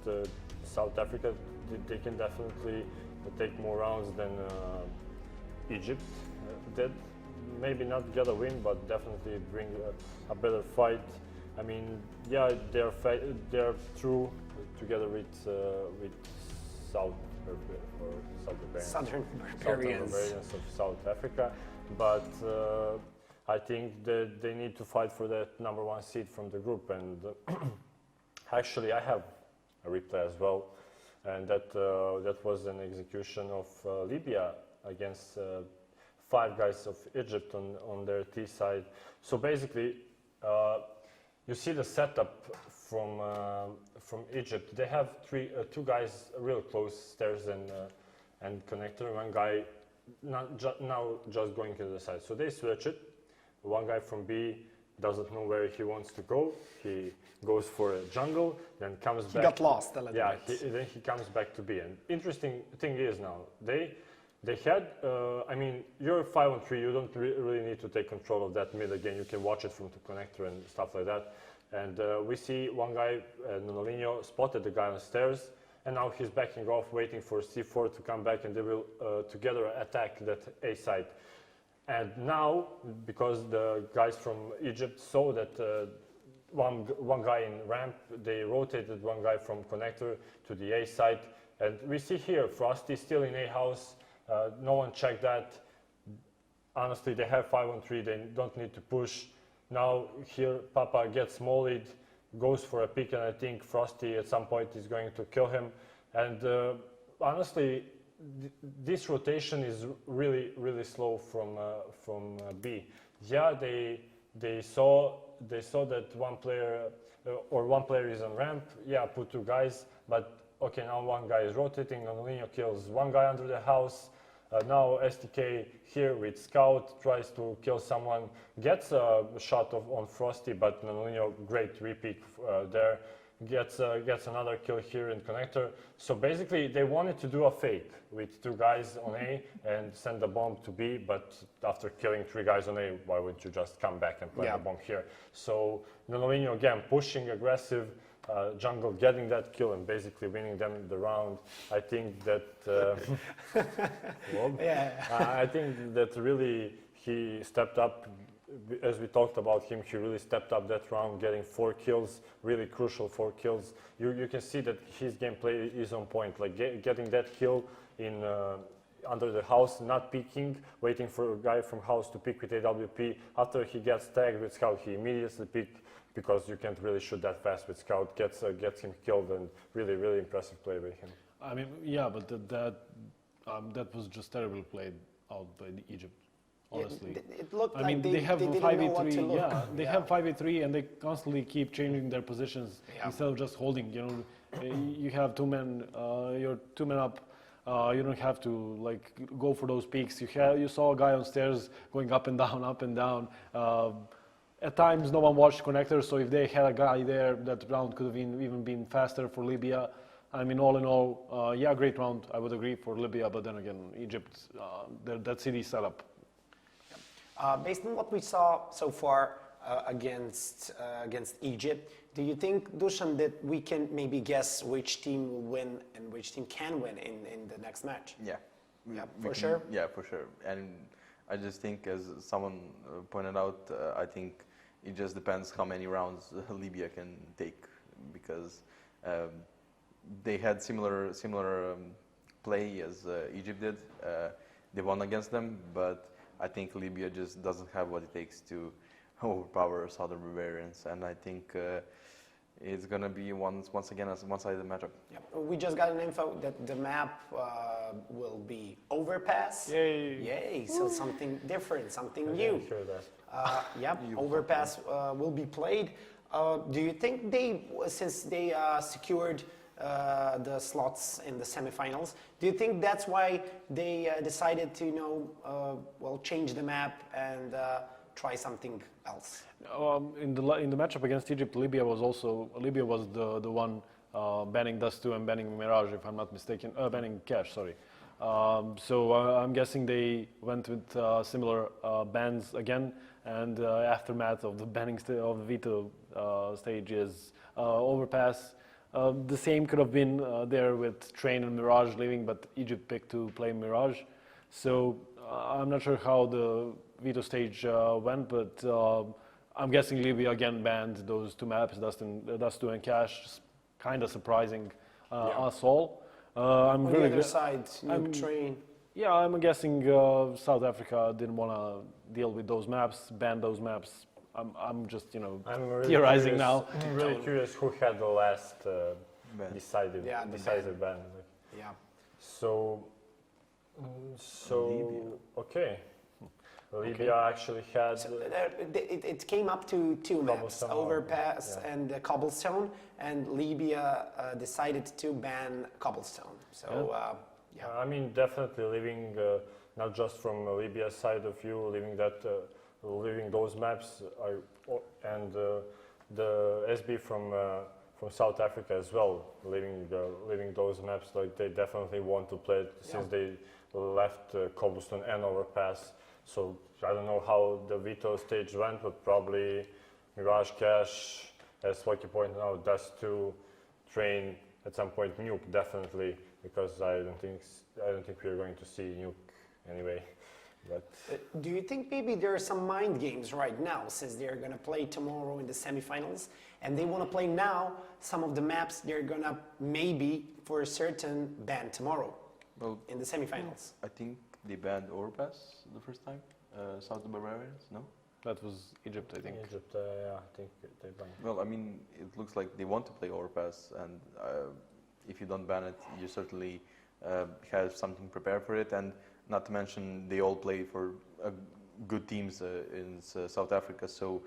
South Africa, they can definitely take more rounds than Egypt did. Maybe not get a win, but definitely bring a better fight. I mean, yeah, they're through together with Southern Barbarians of South Africa, but I think that they need to fight for that #1 seed from the group. And actually, I have a replay as well, and that was an execution of Libya against 5 guys of Egypt on their T side. So basically, you see the setup from Egypt. They have 2 guys real close, stairs and connector. One guy now just going to the side. So they switch it. One guy from B doesn't know where he wants to go. He goes for a jungle, then comes back. He got lost a little Yeah, bit. then he comes back to B. And interesting thing is now, They had, I mean, you're 5-on-3, you don't really need to take control of that mid again. You can watch it from the connector and stuff like that. And we see one guy, Nonolino, spotted the guy on the stairs, and now he's backing off, waiting for C4 to come back, and they will together attack that A site. And now, because the guys from Egypt saw that one guy in ramp, they rotated one guy from connector to the A site. And we see here, Frosty still in A house. No one checked that. Honestly, they have 5-on-3, they don't need to push. Now here, Papa gets mollied, goes for a pick, and I think Frosty at some point is going to kill him. And honestly, this rotation is really, really slow from B. Yeah, they saw that one player is on ramp. Yeah, put two guys, but okay, now one guy is rotating. Nonolino kills one guy under the house. Now STK here with Scout tries to kill someone, gets a shot on Frosty, but Nonolino, great repeat there, gets another kill here in connector. So basically they wanted to do a fake with two guys on A and send the bomb to B, but after killing three guys on A, why wouldn't you just come back and plant the bomb here? So Nonolino again pushing aggressive, Jungle getting that kill and basically winning them the round. I think that I think that really he stepped up. As we talked about him, he really stepped up that round, getting 4 kills, really crucial 4 kills. You can see that his gameplay is on point, like getting that kill in under the house, not peeking, waiting for a guy from house to pick with AWP. After he gets tagged with Scout, he immediately picked, because you can't really shoot that fast with Scout, gets him killed, and really, really impressive play by him. I mean, yeah, but that was just terribly played out by Egypt. Honestly, it looked I like mean, they have didn't know what to 5v3. look. Yeah, they have 5v3, and they constantly keep changing their positions instead of just holding. You know, you have two men. You're 2 men up. You don't have to like go for those peaks. You saw a guy on stairs going up and down, up and down. At times, no one watched connectors, so if they had a guy there, that round could have even been faster for Libya. I mean, all in all, yeah, great round. I would agree for Libya, but then again, Egypt, that city setup. Based on what we saw so far against Egypt, do you think, Dusan, that we can maybe guess which team will win and which team can win in the next match? Yeah. Sure? Yeah, for sure. And I just think, as someone pointed out, I think it just depends how many rounds Libya can take, because they had similar play as Egypt did. They won against them, but I think Libya just doesn't have what it takes to overpower Southern Barbarians, and I think it's going to be once again a one-sided matchup. Yep. We just got an info that the map will be overpass. Yay! Yay! So something different, something new. I'm sure that. Yep. Overpass will be played. Do you think since they secured the slots in the semifinals, do you think that's why they decided to, change the map and try something else? In the matchup against Egypt, Libya was the one banning Dust 2 and banning Mirage, if I'm not mistaken, banning Cash, sorry. So I'm guessing they went with similar bans again, and aftermath of the banning of the veto stage is Overpass. The same could have been there with Train and Mirage leaving, but Egypt picked to play Mirage. So I'm not sure how the veto stage went, but I'm guessing Libya again banned those 2 maps, Dust 2 and Cash. Kind of surprising us all. On the other side, Train. Yeah, I'm guessing South Africa didn't want to deal with those maps, ban those maps. I'm just, I'm really theorizing curious, now. I'm really curious who had the last decisive ban. Yeah. So Libya. Okay. Libya actually had. So it came up to 2 maps, Overpass and Cobblestone, and Libya decided to ban Cobblestone. So, I mean, definitely leaving, not just from Libya's side of view, leaving those maps, and the SB from from South Africa as well, leaving those maps. Like they definitely want to play it since they left Cobblestone and Overpass. So I don't know how the Vito stage went, but probably Mirage Cash, as what you pointed out, does to train at some point Nuke definitely, because I don't think we're going to see Nuke anyway. But Do you think maybe there are some mind games right now, since they're going to play tomorrow in the semifinals, and they want to play now some of the maps they're going to maybe for a certain ban tomorrow Well, in the semifinals? I think they banned Overpass the first time. South of Barbarians, no? That was Egypt, I think. Egypt, yeah, I think they banned. Well, I mean, it looks like they want to play Overpass, and if you don't ban it, you certainly have something prepared for it. And not to mention, they all play for good teams in South Africa, so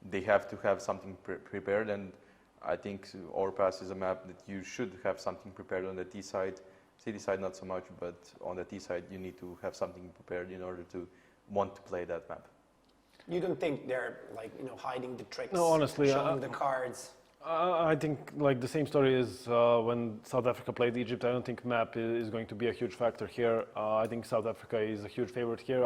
they have to have something prepared. And I think Overpass is a map that you should have something prepared on the T side. City side, not so much, but on the T side, you need to have something prepared in order to want to play that map. You don't think they're like hiding the tricks? No, honestly, showing the cards. I think like the same story is when South Africa played Egypt. I don't think map is going to be a huge factor here. I think South Africa is a huge favorite here.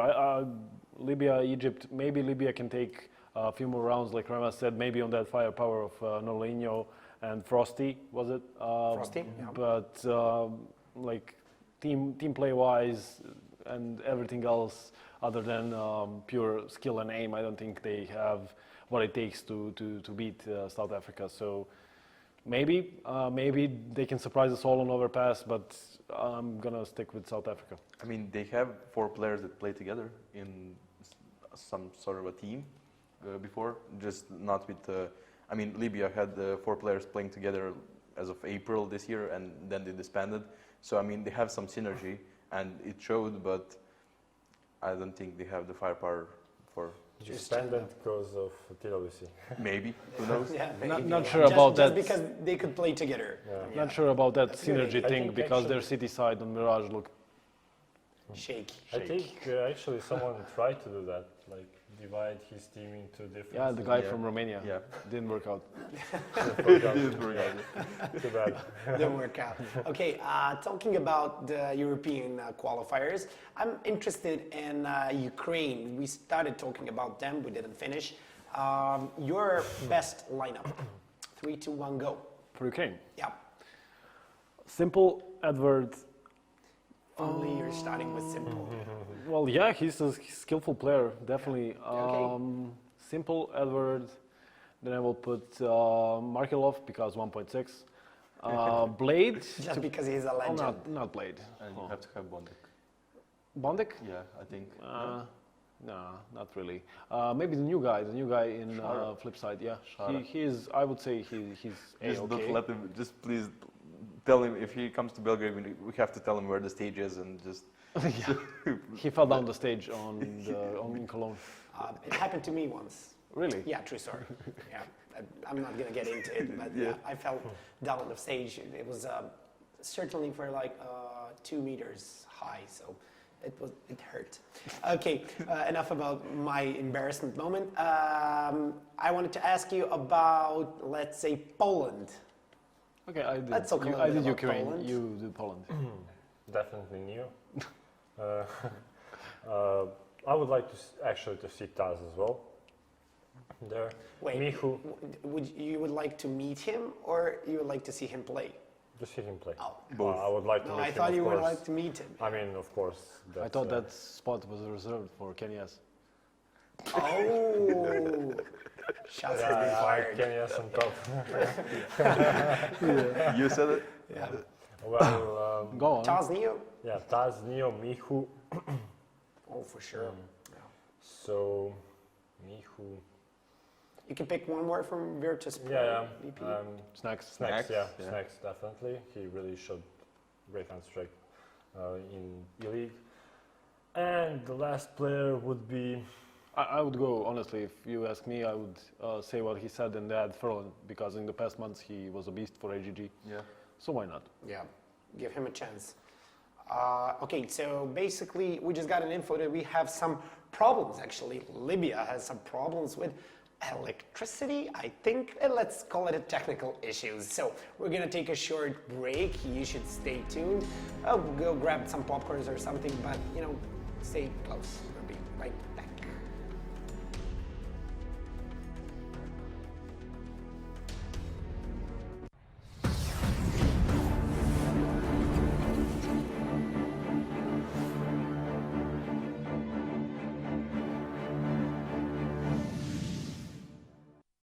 Libya, Egypt, maybe Libya can take a few more rounds, like Rama said, maybe on that firepower of Nolinho and Frosty, was it? Frosty, yeah. But like team play wise and everything else other than pure skill and aim, I don't think they have what it takes to beat South Africa. So maybe they can surprise us all on Overpass, but I'm gonna stick with South Africa. I mean, they have 4 players that play together in some sort of a team before, just not with. I mean, Libya had 4 players playing together as of April this year, and then they disbanded. So I mean, they have some synergy, and it showed, but I don't think they have the firepower for. Suspended because of TWC. Maybe, who knows? Yeah, Not sure about that. Just because they could play together. Yeah. Not sure about that That's really- synergy I thing think because actually- their city side on Mirage look. Shaky. I think actually someone tried to do that, like divide his team into different. Yeah, the guy Yeah. from Romania. Yeah. Didn't work out. Too bad. Didn't work out. Okay, talking about the European qualifiers, I'm interested in Ukraine. We started talking about them, we didn't finish. Your best lineup. 3, 2, 1, go. For Ukraine. Yeah. Simple, Edward. Only you're starting with simple. Well, yeah, he's a skillful player, definitely. Okay. Simple, Edward. Then I will put Markelov because 1.6. Blade. Just because he's a Oh, legend. not Blade. And you have to have Bondek. Bondek? Yeah, I think. No, not really. Maybe the new guy in Shara. flip side. Yeah, Shara. he is. I would say he's Just A-okay. don't let him. Just please tell him if he comes to Belgrade, we have to tell him where the stage is and just. Yeah. He fell down the stage in Cologne. It happened to me once. Really? Yeah, true story. Yeah, I'm not gonna get into it, but yeah, I fell down on the stage. It was certainly for like 2 meters high, so it hurt. Okay, enough about my embarrassment moment. I wanted to ask you about, let's say, Poland. Okay, I did. Let's talk a little I bit did about Ukraine. Poland. You did Poland. Definitely new. I would like to actually to see Taz as well. There, Wait, Michu, you would like to meet him, or you would like to see him play? just see him play. Oh, Both. I would like to no, meet I him, thought of you would course. like to meet him. I mean, of course. I thought that spot was reserved for Kenyas. Oh, shots have been fired. Kenya's on top. You said it. Yeah. Well, Go on. Taz Neo? yeah, Taz, Neo, Michu. Oh, for sure. So, Michu. You can pick one more from Virtus Pro. Yeah, VP. Snacks. Snacks, Snacks, yeah, yeah. Snacks definitely. He really showed great counter-strike in E-League. And the last player would be I would go, honestly, if you ask me, I would say what he said and add Furlan, because in the past months he was a beast for AGG. Yeah. So why not? Yeah, give him a chance. Okay, so basically we just got an info that we have some problems actually. Libya has some problems with electricity, I think. Let's call it a technical issues. So we're gonna take a short break. You should stay tuned. I'll go grab some popcorns or something, but you know, stay close.